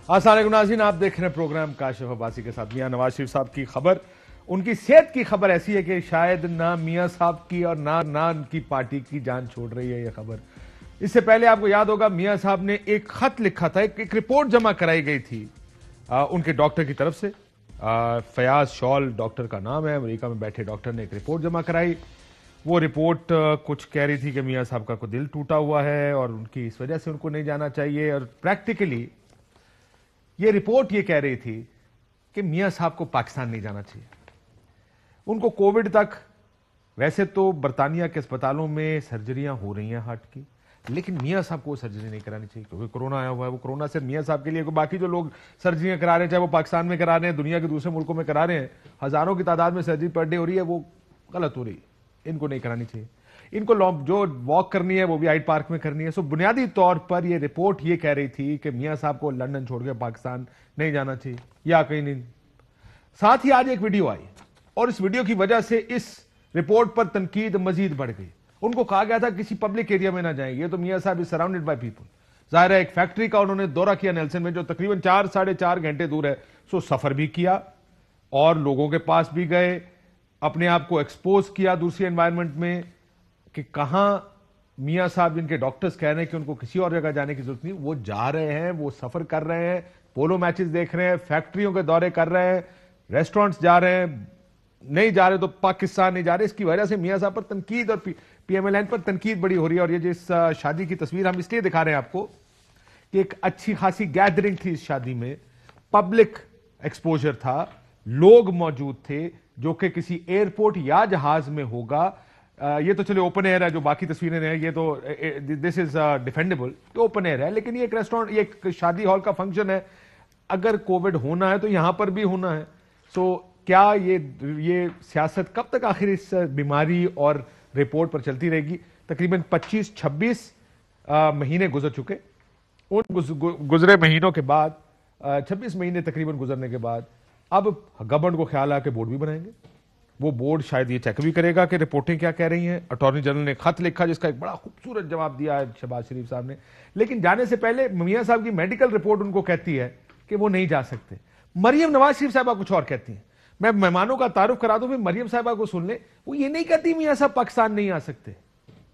السلام علیکم ناظرین، آپ دیکھ رہے ہیں پروگرام کاشف عباسی کے ساتھ. میاں نواز شریف صاحب کی خبر، ان کی صحت کی خبر ایسی ہے کہ شاید نہ میاں صاحب کی اور نہ ان کی پارٹی کی جان چھوڑ رہی ہے یہ خبر. اس سے پہلے آپ کو یاد ہوگا میاں صاحب نے ایک خط لکھا تھا، ایک رپورٹ جمع کرائی گئی تھی ان کے ڈاکٹر کی طرف سے. فیاض شال ڈاکٹر کا نام ہے، امریکہ میں بیٹھے ڈاکٹر نے ایک رپورٹ جمع کرائی. وہ رپورٹ کچھ کہہ رہی تھی کہ میاں صاحب کا کوئی دل ٹوٹا ہوا ہے اور ان کی اس وجہ سے ان کو نہیں جانا چاہیے. اور پریکٹیکلی یہ رپورٹ یہ کہہ رہی تھی کہ میاں صاحب کو پاکستان نہیں جانا چاہیے. ان کو کووڈ تک، ویسے تو برطانیہ کے اسپتالوں میں سرجریاں ہو رہی ہیں ہارٹ کی، لیکن میاں صاحب کو سرجری نہیں کرانی چاہیے کیونکہ کورونا آیا ہوا ہے. وہ کورونا صرف میاں صاحب کے لیے، باقی جو لوگ سرجریاں کرا رہے ہیں، چاہے وہ پاکستان میں کرا رہے ہیں، دنیا کے دوسرے ملکوں میں کرا رہے ہیں، ہزاروں کی تعداد میں سرجری پر ڈے ہو رہی ہے، وہ غلط ہو رہی ہے. ان کو نہیں کرانی چاہیے. ان کو جو واک کرنی ہے وہ بھی آئیڈ پارک میں کرنی ہے. سو بنیادی طور پر یہ رپورٹ یہ کہہ رہی تھی کہ میاں صاحب کو لندن چھوڑ کے پاکستان نہیں جانا چاہیے یا کہیں نہیں. ساتھ ہی آج ایک ویڈیو آئی اور اس ویڈیو کی وجہ سے اس رپورٹ پر تنقید مزید بڑھ گئی. ان کو کہا گیا تھا کسی پبلک ایریا میں نہ جائیں. یہ تو میاں صاحب از سراؤنڈڈ بائی پیپل. ظاہر ہے ایک فیکٹری کا انہوں نے دورہ کیا نیلسن میں، جو تقریباً 4-4.5 گھنٹے دور ہے. سو سفر بھی کیا اور لوگوں کے پاس بھی گئے، اپنے آپ کو ایکسپوز کیا دوسری انوائرمنٹ میں کہ کہاں میاں صاحب جن کے ڈاکٹرز کہہ رہے ہیں کہ ان کو کسی اور جگہ جانے کی ضرورت نہیں، وہ جا رہے ہیں، وہ سفر کر رہے ہیں، پولو میچز دیکھ رہے ہیں، فیکٹریوں کے دورے کر رہے ہیں، ریسٹورنٹس جا رہے ہیں. نہیں جا رہے تو پاکستان نہیں جا رہے. اس کی وجہ سے میاں صاحب پر تنقید اور پی ایم ایل این پر تنقید بڑی ہو رہی ہے. اور یہ جس شادی کی تصویر ہم اس لیے دکھا رہے ہیں آپ کو کہ ایک اچھی خاصی گیدرنگ تھی اس شادی میں، پبلک ایکسپوجر تھا، لوگ موجود تھے، جو کہ کسی ایئرپورٹ یا جہاز میں ہوگا. یہ تو چلے اوپن ایئر ہے، جو باقی تصویریں ہیں یہ تو دس از ڈیفینڈیبل، اوپن ایئر ہے، لیکن یہ ایک ریسٹورینٹ، یہ ایک شادی ہال کا فنکشن ہے. اگر کووڈ ہونا ہے تو یہاں پر بھی ہونا ہے. سو کیا یہ سیاست کب تک آخر اس بیماری اور رپورٹ پر چلتی رہے گی؟ تقریباً 25-26 مہینے گزر چکے. ان گزرے مہینوں کے بعد 26 مہینے تقریباً گزرنے کے بعد اب گورنمنٹ کو خیال آ کے بورڈ بھی بنائیں گے. وہ بورڈ شاید یہ چیک بھی کرے گا کہ رپورٹیں کیا کہہ رہی ہیں. اٹارنی جنرل نے خط لکھا جس کا ایک بڑا خوبصورت جواب دیا ہے شہباز شریف صاحب نے. لیکن جانے سے پہلے میاں صاحب کی میڈیکل رپورٹ ان کو کہتی ہے کہ وہ نہیں جا سکتے. مریم نواز شریف صاحبہ کچھ اور کہتی ہیں. میں مہمانوں کا تعارف کرا دوں، پھر مریم صاحبہ کو سن لیں. وہ یہ نہیں کہتی میاں صاحب پاکستان نہیں آ سکتے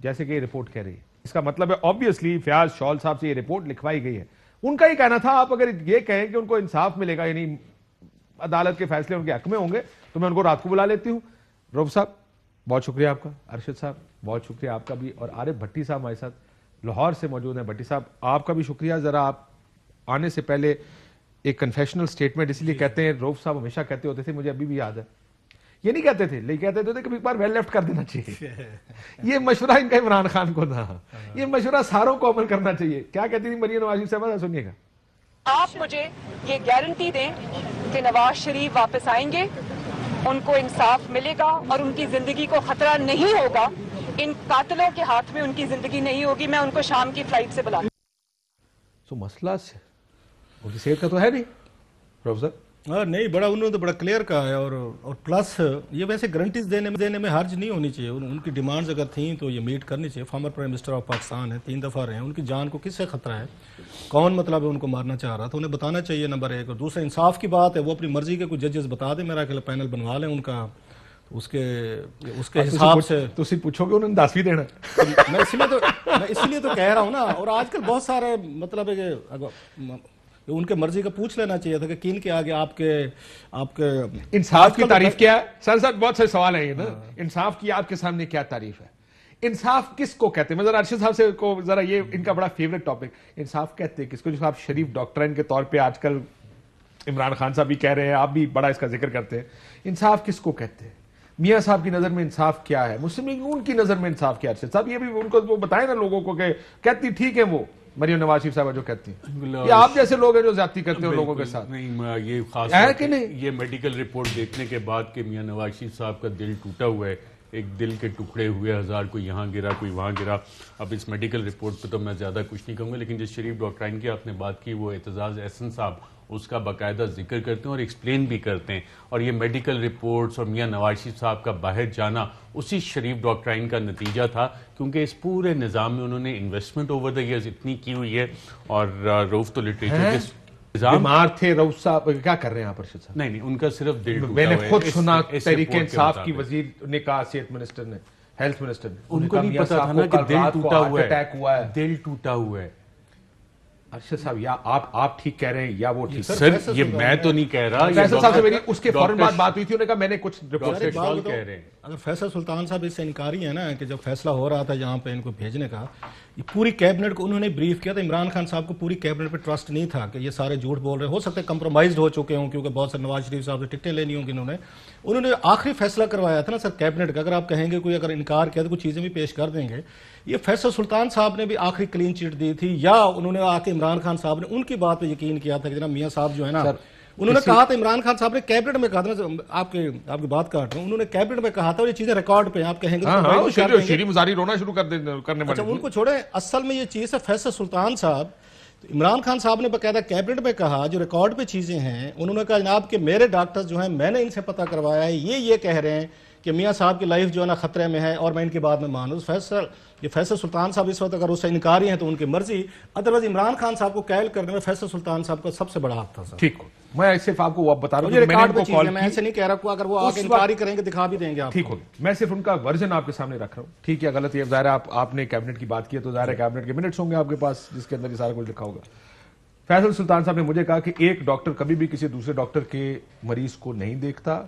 جیسے کہ یہ رپورٹ کہہ رہی ہے. اس کا مطلب ہے آبویسلی فیاض شال صاحب سے یہ رپورٹ لکھوائی گئی ہے. ان کا یہ کہنا تھا آپ اگر یہ کہیں کہ ان کو انصاف ملے گا، یعنی عدالت کے فیصلے ان کے حق میں ہوں گے، تو میں ان کو رات کو بلا لیتی ہوں. روف صاحب بہت شکریہ آپ کا، ارشد صاحب بہت شکریہ آپ کا بھی، اور عارف بھٹی صاحب ہمارے ساتھ لاہور سے موجود ہیں. بھٹی صاحب آپ کا بھی شکریہ. ذرا آپ آنے سے پہلے ایک کنفیشنل سٹیٹمنٹ اس لیے کہتے ہیں، روف صاحب ہمیشہ کہتے ہوتے تھے، مجھے ابھی بھی یاد ہے، یہ نہیں کہتے تھے لیکن کہتے تھے کہ ایک بار ویل لیفٹ کر دینا چاہیے. یہ مشورہ ان کا عمران خان کو تھا، یہ مشورہ ساروں کو عمل کرنا چاہیے. کیا کہتی تھی مریم نواز شریف صاحب، سنیے گا. آپ مجھے یہ گارنٹی دیں کہ نواز شریف واپس آئیں گے، ان کو انصاف ملے گا اور ان کی زندگی کو خطرہ نہیں ہوگا، ان قاتلوں کے ہاتھ میں ان کی زندگی نہیں ہوگی. میں ان کو شام کی فلائٹ سے بلا. سو مسئلہ ان کی صحت کا تو ہے نہیں پروفیسر. نہیں، بڑا انہوں نے تو بڑا کلیئر کہا ہے. اور پلس یہ ویسے گارنٹیز دینے میں حرج نہیں ہونی چاہیے. ان کی ڈیمانڈز اگر تھیں تو یہ میٹ کرنی چاہیے. Former prime minister of Pakistan ہے، 3 دفعہ رہے ہیں. ان کی جان کو کس سے خطرہ ہے؟ کون مطلب ہے ان کو مارنا چاہ رہا تھا؟ انہیں بتانا چاہیے نمبر 1. اور دوسرا انصاف کی بات ہے، وہ اپنی مرضی کے کوئی ججز بتا دیں، میرا خیال پینل بنوا لیں ان کا، اس کے حساب سے. تو اسی پوچھو کہ انہوں نے 10 بھی دینا. میں اس لیے تو کہہ رہا ہوں نا. اور آج کل بہت سارے مطلب ہے کہ ان کے مرضی کا پوچھ لینا چاہیے تھا کہ کن کے آگے آپ کے انصاف کی تعریف کیا ہے. سر بہت سے سوال ہیں نا. انصاف کی آپ کے سامنے کیا تعریف ہے؟ انصاف کس کو کہتے ہیں؟ میں ذرا ارشد صاحب سے کو ذرا، یہ ان کا بڑا فیوریٹ ٹاپک، انصاف کہتے ہیں کس کو؟ جو آپ شریف ڈاکٹرین کے طور پہ آج کل عمران خان صاحب بھی کہہ رہے ہیں، آپ بھی بڑا اس کا ذکر کرتے ہیں. انصاف کس کو کہتے ہیں؟ میاں صاحب کی نظر میں انصاف کیا ہے؟ مسلم لیگ ان کی نظر میں انصاف کیا ہے؟ ارشد صاحب یہ بھی ان کو بتائیں نا لوگوں کو کہ کہتی ٹھیک ہے وہ مریم نواز شریف صاحب جو کہتی ہیں، یہ آپ جیسے لوگ ہیں جو زیادتی کرتے ہیں لوگوں کے ساتھ. نہیں، یہ خاص یہ میڈیکل رپورٹ دیکھنے کے بعد کہ میاں نواز شریف صاحب کا دل ٹوٹا ہوا ہے، ایک دل کے ٹکڑے ہوئے 1000، کوئی یہاں گرا کوئی وہاں گرا. اب اس میڈیکل رپورٹ پہ تو میں زیادہ کچھ نہیں کہوں گا، لیکن جس شریف ڈاکٹرائن کی آپ نے بات کی، وہ اعتزاز احسن صاحب اس کا باقاعدہ ذکر کرتے ہیں اور ایکسپلین بھی کرتے ہیں. اور یہ میڈیکل رپورٹس اور میاں نواز شریف صاحب کا باہر جانا اسی شریف ڈاکٹرائن کا نتیجہ تھا، کیونکہ اس پورے نظام میں انہوں نے انویسٹمنٹ اوور دا ایئرز اتنی کی ہوئی ہے. اور روف تو لٹریچر کے بیمار تھے رؤف صاحب. کیا کر رہے ہیں آپ ارشد صاحب؟ نہیں ان کا صرف دل ٹوٹا میں نے ہوا ہے. خود سنا تحریک رپورٹ کے انصاف کی مطابق. وزیر نے کہا, صحت منسٹر نے, ہیلتھ منسٹر نے, ان کو نہیں پتا تھا نا کہ دل ٹوٹا ہوا ہے. دل ٹوٹا ہوا ہے. ارشد صاحب یا آپ ٹھیک کہہ رہے ہیں یا وہ ٹھیک. سر یہ میں تو نہیں کہہ رہا, فیصل صاحب سے میری اس کے فوراً بعد بات ہوئی تھی, انہوں نے کہا میں نے کچھ رپورٹ کہہ رہے ہیں. اگر فیصل سلطان صاحب اس سے انکاری ہے نا کہ جب فیصلہ ہو رہا تھا یہاں پہ ان کو بھیجنے کا, یہ پوری کیبنٹ کو انہوں نے بریف کیا تھا. عمران خان صاحب کو پوری کیبنٹ پہ ٹرسٹ نہیں تھا کہ یہ سارے جھوٹ بول رہے, ہو سکتا ہے کمپرومائزڈ ہو چکے ہوں کیونکہ بہت سے نواز شریف صاحب سے ٹکٹیں لینی ہوں گی. انہوں نے آخری فیصلہ کروایا تھا نا سر کیبنٹ کا. اگر آپ کہیں گے کوئی اگر انکار کیا تو کچھ چیزیں بھی پیش کر دیں گے. یہ فیصل سلطان صاحب نے بھی آخری کلین چٹ دی تھی, یا انہوں نے آ کے عمران خان صاحب نے ان کی بات پہ یقین کیا تھا کہ جناب میاں صاحب جو ہے نا, انہوں نے کہا تھا, عمران خان صاحب نے کیبنٹ میں کہا تھا, آپ کی بات کاٹ رہا ہوں, انہوں نے کیبنٹ میں کہا تھا, اور یہ چیزیں ریکارڈ پہ آپ کہیں گے شیری مزاری رونا شروع کرنے اچھا ان کو چھوڑیں. اصل میں یہ چیز ہے فیصل سلطان صاحب, عمران خان صاحب نے باقاعدہ کیبنٹ میں کہا, جو ریکارڈ پہ چیزیں ہیں, انہوں نے کہا جناب کہ میرے ڈاکٹرز جو ہیں میں نے ان سے پتہ کروایا ہے, یہ کہہ رہے ہیں کہ میاں صاحب کی لائف جو ہے نا خطرے میں ہے, اور میں ان کی بات میں مانوں. فیصل سلطان صاحب اس وقت اگر اس سے انکاری ہیں تو ان کی مرضی, ادروائز عمران خان صاحب کو قائل کرنے میں فیصل سلطان صاحب کا سب سے بڑا ہاتھ تھا. ٹھیک, میں صرف آپ کو بتا رہا ہوں, میں ایسے نہیں کہہ رہا, اگر وہ آگے انکاری کریں گے دکھا بھی دیں گے آپ. ٹھیک ہو, میں صرف ان کا ورژن آپ کے سامنے رکھ رہا ہوں. ٹھیک ہے, غلط یہ ظاہر ہے, آپ نے کیبنٹ کی بات کی ہے تو ظاہر ہے کیبنٹ کے منٹس ہوں گے آپ کے پاس جس کے اندر یہ سارا کچھ لکھا ہوگا. فیصل سلطان صاحب نے مجھے کہا کہ ایک ڈاکٹر کبھی بھی کسی دوسرے ڈاکٹر کے مریض کو نہیں دیکھتا,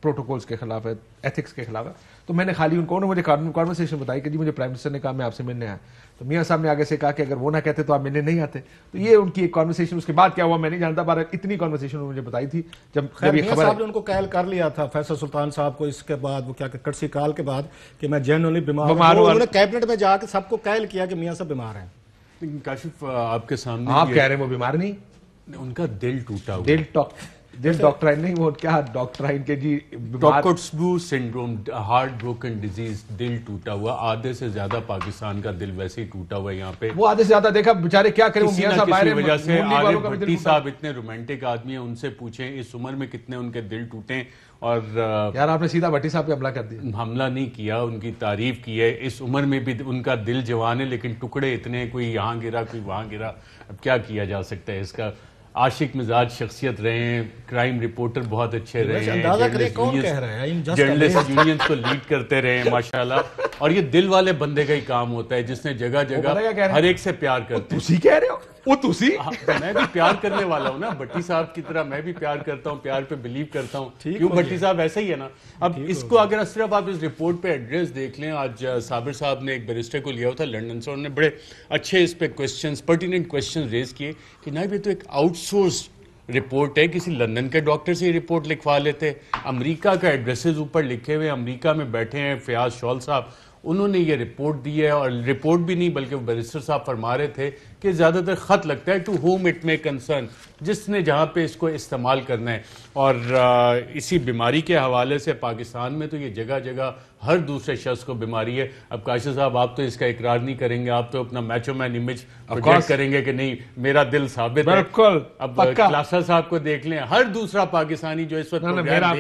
پروٹوکولز کے خلاف ہے, ایتھکس کے خلاف ہے. تو میں نے خالی ان کو, انہوں نے مجھے کانورسیشن بتائی کہ جی مجھے پرائم منسٹر نے کہا میں آپ سے ملنے آیا. تو میاں صاحب نے آگے سے کہا کہ اگر وہ نہ کہتے تو آپ ملنے نہیں آتے. تو یہ ان کی ایک کانورسیشن, اس کے بعد کیا ہوا میں نہیں جانتا, پر اتنی کانورسیشن انہوں نے مجھے بتائی تھی. جب یہ خبر صاحب نے ان کو قائل کر لیا تھا فیصل سلطان صاحب کو, اس کے بعد وہ کیا کہ کٹسی کال کے بعد کہ میں جنرلی بیمار ہوں, انہوں نے کیبنٹ میں جا کے سب کو قائل کیا کہ میاں صاحب بیمار ہیں. کاشف آپ کے سامنے آپ کہہ رہے ہیں وہ بیمار نہیں, ان کا دل ٹوٹا ہوا, دل ڈاکٹرائن نہیں, وہ کیا ڈاکٹرائن کے جی, ٹاکٹسبو سنڈروم, ہارٹ بروکن ڈیزیز, دل ٹوٹا ہوا. آدھے سے زیادہ پاکستان کا دل ویسے ہی ٹوٹا ہوا ہے یہاں پہ. وہ آدھے سے زیادہ دیکھا بیچارے کیا کریں, کسی نہ کسی وجہ سے. عارف بھٹی صاحب اتنے رومانٹک آدمی ہیں, ان سے پوچھیں اس عمر میں کتنے ان کے دل ٹوٹے. اور یار آپ نے سیدھا بھٹی صاحب پہ حملہ کر دیا. حملہ نہیں کیا, ان کی تعریف کی ہے. اس عمر میں بھی ان کا دل جوان ہے, لیکن ٹکڑے اتنے, کوئی یہاں گرا کوئی وہاں گرا. اب کیا کیا جا سکتا ہے اس کا. عاشق مزاج شخصیت رہے ہیں, کرائم رپورٹر بہت اچھے رہے ہیں, جرنلسٹ یونینز کو لیڈ کرتے رہے ہیں ماشاءاللہ. اور یہ دل والے بندے کا ہی کام ہوتا ہے جس نے جگہ جگہ ہر ایک سے پیار کرتے ہیں. تسی کہہ رہے ہو, وہ تسی, میں بھی پیار کرنے والا ہوں نا بھٹی صاحب کی طرح, میں بھی پیار کرتا ہوں, پیار پہ بلیو کرتا ہوں. کیوں بھٹی صاحب ایسا ہی ہے نا. اب اس کو اگر صرف آپ اس رپورٹ پہ ایڈریس دیکھ لیں, آج صابر صاحب نے ایک بیرسٹر کو لیا ہوا تھا لنڈن سے, انہوں نے بڑے اچھے اس پہ کوسچنز, پرٹیننٹ کوسچنز ریز کیے کہ نائب یہ تو ایک آؤٹ سورس رپورٹ ہے, کسی لندن کے ڈاکٹر سے یہ رپورٹ لکھوا لیتے. امریکہ کا ایڈریسز اوپر لکھے ہوئے, امریکہ میں بیٹھے ہیں فیاض شول صاحب, انہوں نے یہ رپورٹ دی ہے. اور رپورٹ بھی نہیں بلکہ بیرسٹر صاحب فرما رہے تھے کہ زیادہ تر خط لگتا ہے ٹو ہوم اٹ میں کنسرن, جس نے جہاں پہ اس کو استعمال کرنا ہے. اور اسی بیماری کے حوالے سے پاکستان میں تو یہ جگہ جگہ ہر دوسرے شخص کو بیماری ہے. اب کاشف صاحب آپ تو اس کا اقرار نہیں کریں گے, آپ تو اپنا میچو مین امیج پروجیکٹ کریں گے کہ نہیں میرا دل ثابت ہے. اب کلاسا صاحب کو دیکھ لیں, ہر دوسرا پاکستانی جو اس وقت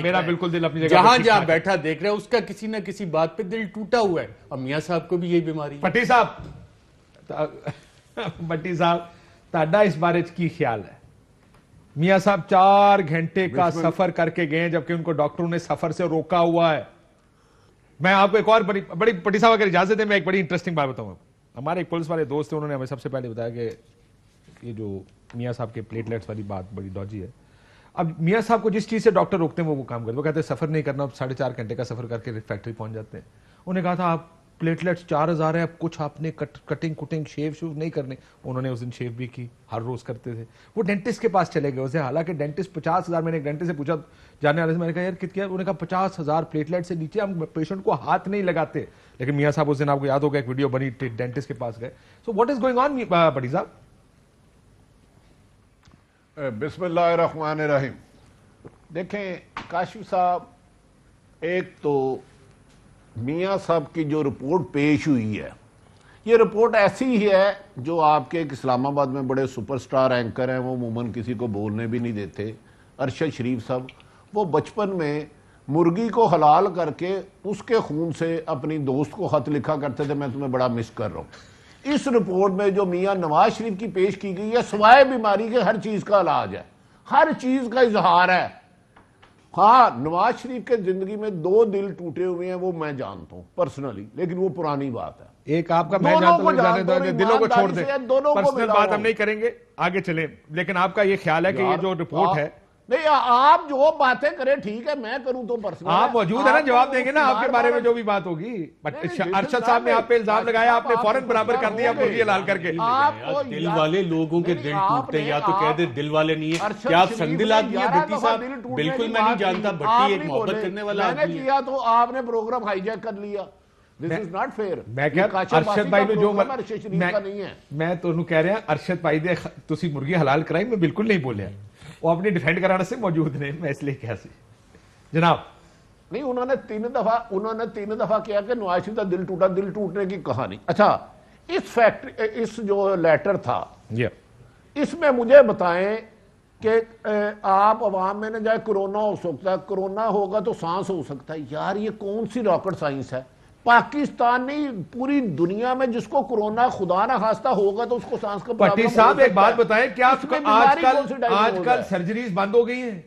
میرا بالکل دل اپنی جگہ جہاں جہاں بیٹھا دیکھ رہا ہے, اس کا کسی نہ کسی بات پہ دل ٹوٹا ہوا ہے. اور میاں صاحب کو بھی یہی بیماری ہے. بھٹی صاحب, بھٹی صاحب تہاڈا اس بارے کی خیال ہے؟ میاں صاحب 4 گھنٹے کا سفر کر کے گئے, جبکہ ان کو ڈاکٹروں نے سفر سے روکا ہوا ہے. میں آپ کو ایک اور بڑی بھٹی صاحب اگر اجازت ہے میں ایک بڑی انٹرسٹنگ بات بتاؤں. ہمارے ایک پولیس والے دوست ہیں, انہوں نے ہمیں سب سے پہلے بتایا کہ یہ جو میاں صاحب کے پلیٹلیٹس والی بات بڑی ڈوجی ہے. اب میاں صاحب کو جس چیز سے ڈاکٹر روکتے ہیں وہ کام کرتے ہیں. وہ کہتے ہیں سفر نہیں کرنا, 4.5 گھنٹے کا سفر کر کے فیکٹری پہنچ جاتے ہیں. انہوں نے کہا تھا آپ پلیٹلیٹس 4000 ہے, اب کچھ آپ نے کٹنگ شیو نہیں کرنے. انہوں نے اس دن شیو بھی کی, ہر روز کرتے تھے. وہ ڈینٹسٹ کے پاس چلے گئے اسے, حالانکہ ڈینٹسٹ 50,000, میں نے ایک ڈینٹسٹ سے پوچھا جانے والے سے, میں نے کہا یار کتنا, انہوں نے کہا 50,000 پلیٹلیٹ سے نیچے ہم پیشنٹ کو ہاتھ نہیں لگاتے. لیکن میاں صاحب اس دن آپ کو یاد ہوگا ایک ویڈیو بنی, ڈینٹسٹ کے پاس گئے. So what is going on بھٹی صاحب؟ بسم اللہ الرحمن الرحیم. دیکھیں کاشف صاحب, ایک تو میاں صاحب کی جو رپورٹ پیش ہوئی ہے, یہ رپورٹ ایسی ہی ہے جو آپ کے ایک اسلام آباد میں بڑے سپر سٹار اینکر ہیں, وہ عموماً کسی کو بولنے بھی نہیں دیتے, ارشد شریف صاحب. وہ بچپن میں مرغی کو حلال کر کے اس کے خون سے اپنی دوست کو خط لکھا کرتے تھے, میں تمہیں بڑا مس کر رہا ہوں. اس رپورٹ میں جو میاں نواز شریف کی پیش کی گئی ہے سوائے بیماری کے ہر چیز کا علاج ہے, ہر چیز کا اظہار ہے. ہاں نواز شریف کے زندگی میں 2 دل ٹوٹے ہوئے ہیں وہ میں جانتا ہوں پرسنلی, لیکن وہ پرانی بات ہے. ایک آپ کا میں جانتا ہوں, دلوں کو چھوڑ دیں, پرسنل بات ہم نہیں کریں گے, آگے چلیں. لیکن آپ کا یہ خیال ہے کہ یہ جو رپورٹ ہے, نہیں آپ جو باتیں کریں ٹھیک ہے, میں کروں تو پرسنل, آپ موجود ہے نا, جواب دیں گے نا آپ کے بارے میں جو بھی بات ہوگی. ارشد صاحب نے آپ پہ الزام لگایا, آپ نے فوراً برابر کر دیا مرغی حلال کر کے. دل والے لوگوں کے دل ٹوٹتے ہیں, یا تو کہہ دے دل والے نہیں ہے, کیا آپ سنگ دل آدمی ہیں بھٹی صاحب؟ بالکل میں نہیں جانتا, بھٹی ایک محبت کرنے والا آدمی ہے. میں نے کیا تو آپ نے پروگرام ہائی جیک کر لیا. This is not fair. میں کہہ ارشد بھائی نے جو نہیں ہے, میں تو کہہ رہا ہوں ارشد بھائی نے تسی مرغی حلال کرائی, میں بالکل نہیں بولیا, وہ اپنی ڈیفینڈ کرانے سے موجود نہیں, میں اس لیے کہا سی جناب. نہیں انہوں نے 3 دفعہ کیا کہ نواز شریف کا دل ٹوٹا, دل ٹوٹنے کی کہانی. اچھا اس جو لیٹر تھا اس میں مجھے بتائیں کہ آپ عوام میں نہ جائے کرونا ہو سکتا ہے, کرونا ہوگا تو سانس ہو سکتا ہے. یار یہ کون سی راکٹ سائنس ہے؟ پاکستان نہیں پوری دنیا میں جس کو کرونا خدا نہ خواستہ ہوگا تو اس کو سانس کا پٹی صاحب ایک بات بتائیں, کیا آج کل سرجریز بند ہو گئی ہیں؟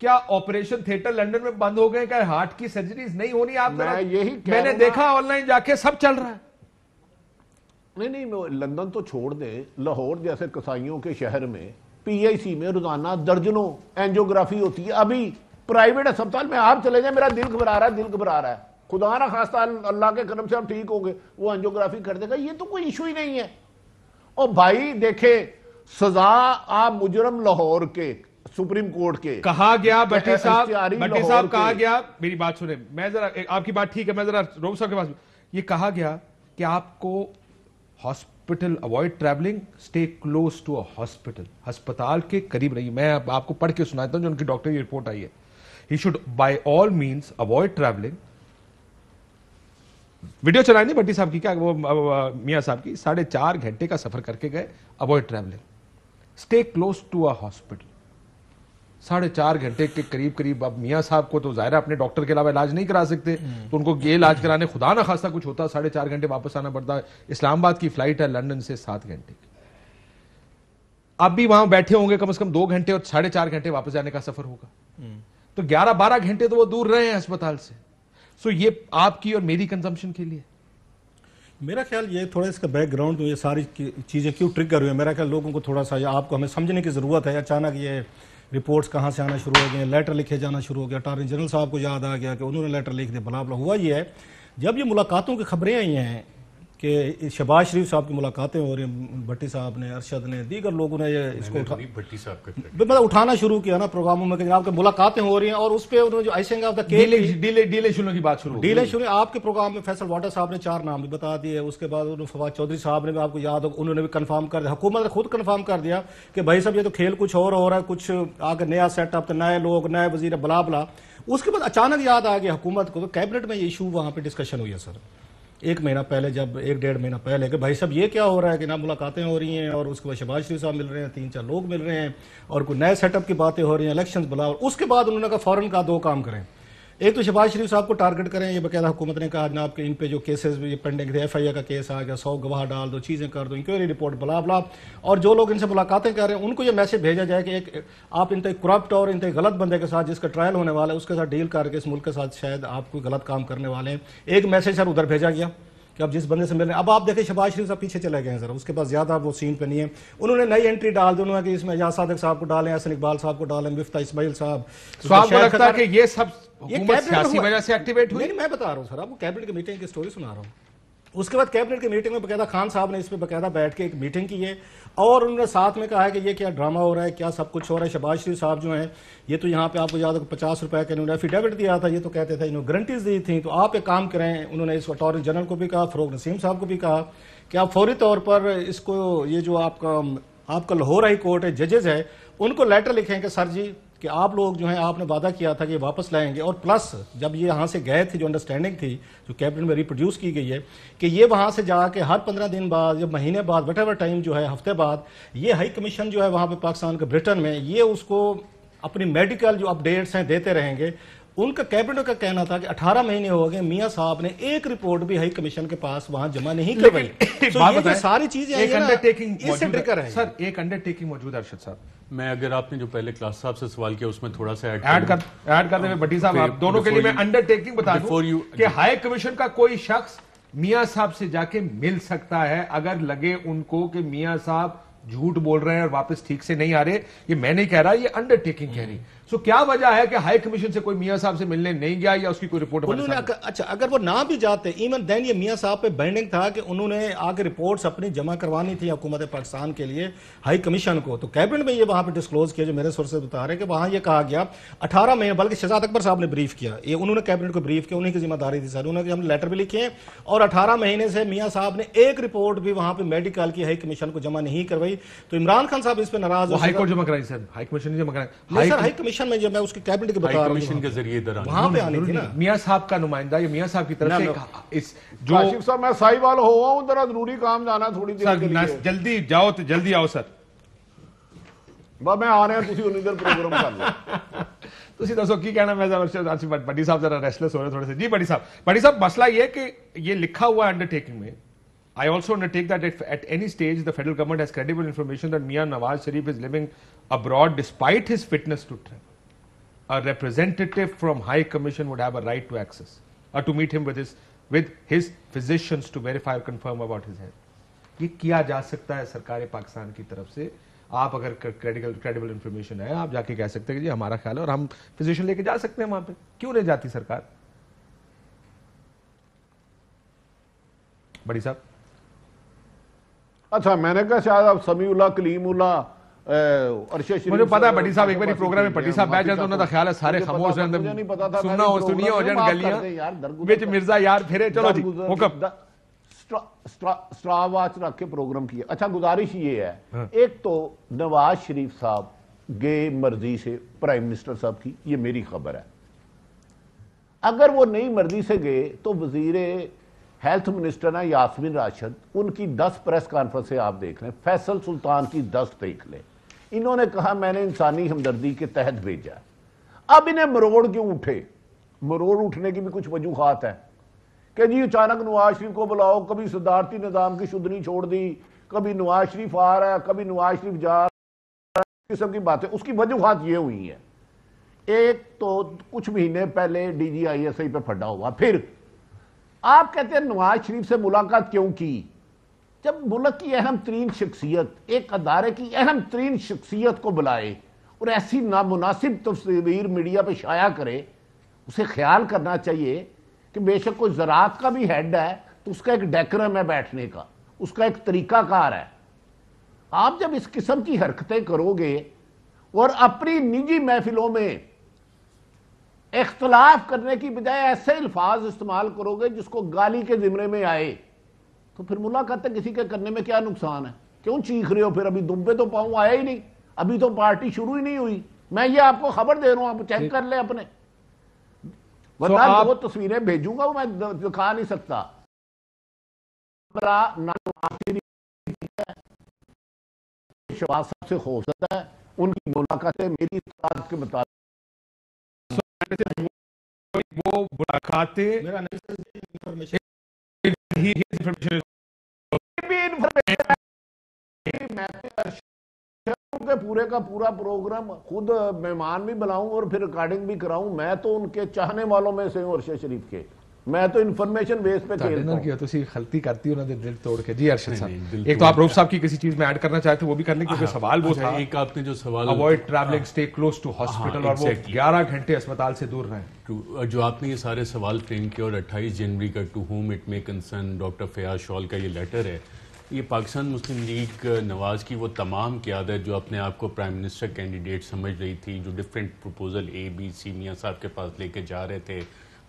کیا آپریشن تھیٹر لنڈن میں بند ہو گئے, کیا ہارٹ کی سرجریز نہیں ہونی؟ آپ میں نے دیکھا آن لائن جا کے سب چل رہا ہے. نہیں لندن تو چھوڑ دیں, لاہور جیسے کسائیوں کے شہر میں PIC میں روزانہ درجنوں اینجیوگرافی ہوتی ہے. ابھی پرائیویٹ اسپتال میں آپ چلے جائیں, میرا دل گھبرا رہا ہے, خدا نہ خواستہ اللہ کے کرم سے ہم ٹھیک ہوں گے, وہ اینجیوگرافی کر دے گا. یہ تو کوئی ایشو ہی نہیں ہے. اور بھائی دیکھیں سزا آپ مجرم لاہور کے سپریم کورٹ کے کہا گیا, بٹی صاحب کہا گیا, میری بات سنیں, میں ذرا آپ کی بات ٹھیک ہے, میں ذرا روم صاحب کے پاس, یہ کہا گیا کہ آپ کو hospital avoid travelling, stay close to a hospital, ہسپتال کے قریب رہیے. میں آپ کو پڑھ کے سناتا ہوں جو ان کی ڈاکٹر کی رپورٹ آئی ہے. He should by all means avoid travelling. Video چلائیں نہیں بھٹی صاحب کی, کیا وہ میاں صاحب کی 4.5 گھنٹے کا سفر کر کے گئے, avoid travelling, stay close to a hospital. 4.5 گھنٹے کے قریب. اب میاں صاحب کو تو ظاہر اپنے ڈاکٹر کے علاوہ علاج نہیں کرا سکتے, تو ان کو یہ علاج کرانے خدا نہ خواستہ کچھ ہوتا 4.5 گھنٹے واپس آنا پڑتا. اسلام آباد کی فلائٹ ہے لندن سے 7 گھنٹے کی. اب بھی وہاں بیٹھے ہوں گے کم از کم 2 گھنٹے, اور 4.5 گھنٹے واپس جانے کا سفر ہوگا, تو 11-12 گھنٹے تو وہ دور رہے ہیں اسپتال سے. سو یہ آپ کی اور میری کنزمپشن کے لیے. میرا خیال یہ تھوڑا اس کا بیک گراؤنڈ تو یہ ساری چیزیں کیوں ٹرگر ہوئی ہیں, میرا خیال لوگوں کو تھوڑا سا آپ کو ہمیں سمجھنے کی ضرورت ہے. اچانک یہ رپورٹس کہاں سے آنا شروع ہو گئے, لیٹر لکھے جانا شروع ہو گیا, اٹارنی جنرل صاحب کو یاد آ گیا کہ انہوں نے لیٹر لکھ دیا, بلا بلا. ہوا یہ ہے جب یہ ملاقاتوں کی خبریں آئی ہیں کہ شہباز شریف صاحب کی ملاقاتیں ہو رہی ہیں, بھٹی صاحب نے, ارشد نے, دیگر لوگوں نے اس کو مطلب اٹھانا شروع کیا نا پروگراموں میں کہ جناب کہ ملاقاتیں ہو رہی ہیں, اور اس پہ انہوں نے جو آئسنگ آف دا کیک ڈیلیشنوں کی بات شروع, ڈیلیشن آپ کے پروگرام میں فیصل واٹر صاحب نے 4 نام بھی بتا دیے. اس کے بعد انہوں فواد چودھری صاحب نے بھی, آپ کو یاد ہو, انہوں نے بھی کنفرم کر دیا, حکومت نے خود کنفرم کر دیا کہ بھائی صاحب یہ تو کھیل کچھ اور ہو رہا ہے, کچھ آگے نیا سیٹ اپ, نئے لوگ, نئے وزیر, بلا بلا. اس کے بعد اچانک یاد آ گیا حکومت کو, تو کیبنٹ میں یہ ایشو وہاں پہ ڈسکشن ہوئی ہے سر 1 مہینہ پہلے, جب 1-1.5 مہینہ پہلے, کہ بھائی صاحب یہ کیا ہو رہا ہے کہ نہ ملاقاتیں ہو رہی ہیں, اور اس کے بعد شہباز شریف صاحب مل رہے ہیں, 3-4 لوگ مل رہے ہیں, اور کوئی نئے سیٹ اپ کی باتیں ہو رہی ہیں, الیکشنز بلا. اس کے بعد انہوں نے کہا فوراً کا 2 کام کریں. ایک تو شہباز شریف صاحب کو ٹارگٹ کریں, یہ باقاعدہ حکومت نے کہا جناب کہ ان پہ جو کیسز یہ پینڈنگ تھے, FIA کا کیس آ گیا, 100 گواہ ڈال دو, چیزیں کر دو, انکوائری رپورٹ, بلا بلا. اور جو لوگ ان سے ملاقاتیں کر رہے ہیں ان کو یہ میسج بھیجا جائے کہ ایک آپ انتہائی کرپٹ اور انتہائی غلط بندے کے ساتھ جس کا ٹرائل ہونے والا ہے اس کے ساتھ ڈیل کر کے اس ملک کے ساتھ شاید آپ کوئی غلط کام کرنے والے ہیں. ایک میسج سر ادھر بھیجا گیا کہ اب جس بندے سے مل رہے ہیں. اب آپ دیکھیں شہباز شریف صاحب پیچھے چلے گئے ہیں ذرا, اس کے بعد زیادہ وہ سین پہ نہیں ہے. انہوں نے نئی انٹری ڈال دی, انہوں نے کہ اس میں اعجاز صادق صاحب کو ڈالیں, حسن اقبال صاحب کو ڈالیں, مفتہ اسماعیل صاحب. تو آپ کو لگتا ہے کہ یہ سب حکومت سیاسی وجہ سے ایکٹیویٹ ہوئی؟ نہیں, میں بتا رہا ہوں سر آپ کو, کیبنٹ کی میٹنگ کی سٹوری سنا رہا ہوں. اس کے بعد کیبنٹ کی میٹنگ میں باقاعدہ خان صاحب نے اس پہ باقاعدہ بیٹھ کے ایک میٹنگ کی ہے, اور انہوں نے ساتھ میں کہا ہے کہ یہ کیا ڈرامہ ہو رہا ہے, کیا سب کچھ ہو رہا ہے. شہباز شریف صاحب جو ہیں یہ تو یہاں پہ آپ کو یاد ہے 50 روپے کا انہوں نے ایفیڈیوٹ دیا تھا, یہ تو کہتے تھے انہوں نے گارنٹیز دی تھیں, تو آپ ایک کام کریں. انہوں نے اس کو اٹارنی جنرل کو بھی کہا, فروغ نسیم صاحب کو بھی کہا کہ آپ فوری طور پر اس کو, یہ جو آپ کا لاہور ہائی کورٹ ہے, ججز ہے, ان کو لیٹر لکھیں کہ سر جی کہ آپ لوگ جو ہیں آپ نے وعدہ کیا تھا کہ یہ واپس لائیں گے, اور پلس جب یہ یہاں سے گئے تھے جو انڈرسٹینڈنگ تھی جو کیبنٹ میں ریپروڈیوس کی گئی ہے کہ یہ وہاں سے جا کے ہر 15 دن بعد یا مہینے بعد وٹ ایور ٹائم جو ہے, ہفتے بعد, یہ ہائی کمیشن جو ہے وہاں پہ پاکستان کے برٹن میں, یہ اس کو اپنی میڈیکل جو اپڈیٹس ہیں دیتے رہیں گے. ان کا کیبنٹ کا کہنا تھا کہ 18 مہینے ہو گئے میاں صاحب نے ایک رپورٹ بھی ہائی کمیشن کے پاس وہاں جمع نہیں کروائی. ساری چیزیں ایک انڈرٹیکنگ ہے سر، ایک انڈرٹیکنگ موجود ہے ارشد صاحب. میں اگر آپ نے جو پہلے کلاس صاحب سے سوال کیا اس میں تھوڑا سا ایڈ کرتے ہوئے بھٹی صاحب آپ دونوں کے لیے میں انڈرٹیکنگ بتا دوں کہ ہائی کمیشن کا کوئی شخص میاں صاحب سے جا کے مل سکتا ہے اگر لگے ان کو کہ میاں صاحب جھوٹ بول رہے ہیں اور واپس ٹھیک سے نہیں آ رہے. یہ میں نہیں کہہ رہا، یہ انڈرٹیکنگ کہہ رہی. سو کیا وجہ ہے کہ ہائی کمیشن سے کوئی میاں صاحب سے ملنے نہیں گیا یا اس کی کوئی رپورٹ؟ اچھا اگر وہ نہ بھی جاتے ایون دین یہ میاں صاحب پہ بینڈنگ تھا کہ انہوں نے آگے رپورٹس اپنی جمع کروانی تھی حکومت پاکستان کے لیے ہائی کمیشن کو. تو کیبنٹ میں یہ وہاں پہ ڈسکلوز کیا جو میرے سورسز بتا رہے ہیں کہ وہاں یہ کہا گیا 18 مہینے، بلکہ شہزاد اکبر صاحب نے بریف کیا، یہ انہوں نے کیبنٹ کو بریف کیا، انہیں کی ذمہ داری تھی سر. انہوں نے ہم لیٹر بھی لکھے ہیں اور 18 مہینے سے میاں صاحب نے ایک رپورٹ بھی وہاں پہ میڈیکل کی ہائی کمیشن کو جمع نہیں کروائی. تو عمران خان صاحب اس پہ ناراض ہائی کورٹ جمع کرائی سر، ہائی کمیشن جمع کرائی سر. ہائی کمیشن میں جب میں اس کے کیبنٹ کے بتا رہا ہوں کے ذریعے وہاں پہ آنی تھی نا میاں صاحب کا نمائندہ یا میاں صاحب کی طرف سے اس جو کاشف صاحب میں سائی وال ہوا ہوں ذرا ضروری کام جانا تھوڑی دیر کے لیے. جلدی جاؤ تو جلدی آؤ سر. بس میں آ رہے ہیں تسی انہی دیر پروگرام کر لیں. تسی دسو کی کہنا میں بٹی صاحب ذرا ریسٹلیس ہو رہے تھوڑے سے. جی بٹی صاحب مسئلہ یہ کہ یہ لکھا ہوا ہے انڈرٹیکنگ میں. I also undertake that at any stage the federal government has credible information that Mian Nawaz Sharif is living abroad despite his fitness to travel. A representative from High Commission would have a right to access or to meet him with his physicians to verify or confirm about his health. یہ کیا جا سکتا ہے سرکار پاکستان کی طرف سے. آپ اگر کریڈیبل انفارمیشن ہے آپ جا کے کہہ سکتے ہیں کہ جی ہمارا خیال ہے اور ہم فزیشین لے کے جا سکتے ہیں وہاں پہ. کیوں نہیں جاتی سرکار؟ بڑی صاحب اچھا میں نے کہا شاید اب سمیع اللہ کلیم اللہ مجھے پتا ہے بٹی صاحب ایک باری پروگرام میں بٹی صاحب بیٹھ جاتے انہوں کا خیال ہے سارے خاموش ہیں سننا ہو سنیے ہو جان گلیاں بچ مرزا یار پھرے. چلو جی حکم سٹرا واچ رکھ کے پروگرام کیا. اچھا گزارش یہ ہے ایک تو نواز شریف صاحب گئے مرضی سے پرائم منسٹر صاحب کی، یہ میری خبر ہے. اگر وہ نئی مرضی سے گئے تو وزیر ہیلتھ منسٹر ہیں یاسمین راشد، ان کی 10 پریس کانفرنسیں آپ دیکھ لیں. فیصل سلطان کی 10 دیکھ لیں. انہوں نے کہا میں نے انسانی ہمدردی کے تحت بھیجا. اب انہیں مروڑ کیوں اٹھے؟ مروڑ اٹھنے کی بھی کچھ وجوہات ہیں کہ جی اچانک نواز شریف کو بلاؤ، کبھی صدارتی نظام کی شدنی چھوڑ دی، کبھی نواز شریف آ رہا ہے، کبھی نواز شریف جا رہا ہے، قسم کی باتیں. اس کی وجوہات یہ ہوئی ہیں. ایک تو کچھ مہینے پہلے D G I S I پہ پھڈا ہوا. پھر آپ کہتے ہیں نواز شریف سے ملاقات کیوں کی؟ جب ملک کی اہم ترین شخصیت، ایک ادارے کی اہم ترین شخصیت کو بلائے اور ایسی نامناسب تصویر میڈیا پہ شائع کرے، اسے خیال کرنا چاہیے کہ بے شک کوئی زراعت کا بھی ہیڈ ہے تو اس کا ایک ڈیکرم ہے بیٹھنے کا، اس کا ایک طریقہ کار ہے. آپ جب اس قسم کی حرکتیں کرو گے اور اپنی نجی محفلوں میں اختلاف کرنے کی بجائے ایسے الفاظ استعمال کرو گے جس کو گالی کے زمرے میں آئے، تو پھر ملاقاتیں کسی کے کرنے میں کیا نقصان ہے؟ کیوں چیخ رہے ہو پھر؟ ابھی دم پہ تو پاؤں آیا ہی نہیں، ابھی تو پارٹی شروع ہی نہیں ہوئی. میں یہ آپ کو خبر دے رہا ہوں، آپ چیک کر لیں اپنے. ورنہ وہ تصویریں بھیجوں گا وہ میں دکھا نہیں سکتا. شہباز صاحب سے ہو سکتا ہے ان کی ملاقاتیں میری اطلاعات کے مطابق وہ ملاقاتیں پورے کا پورا پروگرام خود مہمان بھی بلاؤں اور پھر ریکارڈنگ بھی کراؤں. میں تو ان کے چاہنے والوں میں سے ہوں ارشد شریف کے. میں تو انفارمیشن بیس پہ کھیلتا ہوں. تسی غلطی کرتی انہوں نے دل توڑ کے. جی ارشد صاحب ایک تو آپ روف صاحب کی کسی چیز میں ایڈ کرنا چاہتے وہ بھی کرنے کیونکہ سوال وہ تھا. ایک آپ نے جو سوال avoid travelling stay close to hospital اور وہ 11 گھنٹے اسپتال سے دور رہیں. جو آپ نے یہ سارے سوال فریم کیا اور 28 جنوری کا to whom it may concern doctor Fayaz Shal کا یہ لیٹر ہے، یہ پاکستان مسلم لیگ نواز کی وہ تمام قیادت جو اپنے آپ کو پرائم منسٹر کینڈیڈیٹ سمجھ رہی تھی، جو ڈفرینٹ پروپوزل اے بی سی میاں صاحب کے پاس لے کے جا رہے تھے،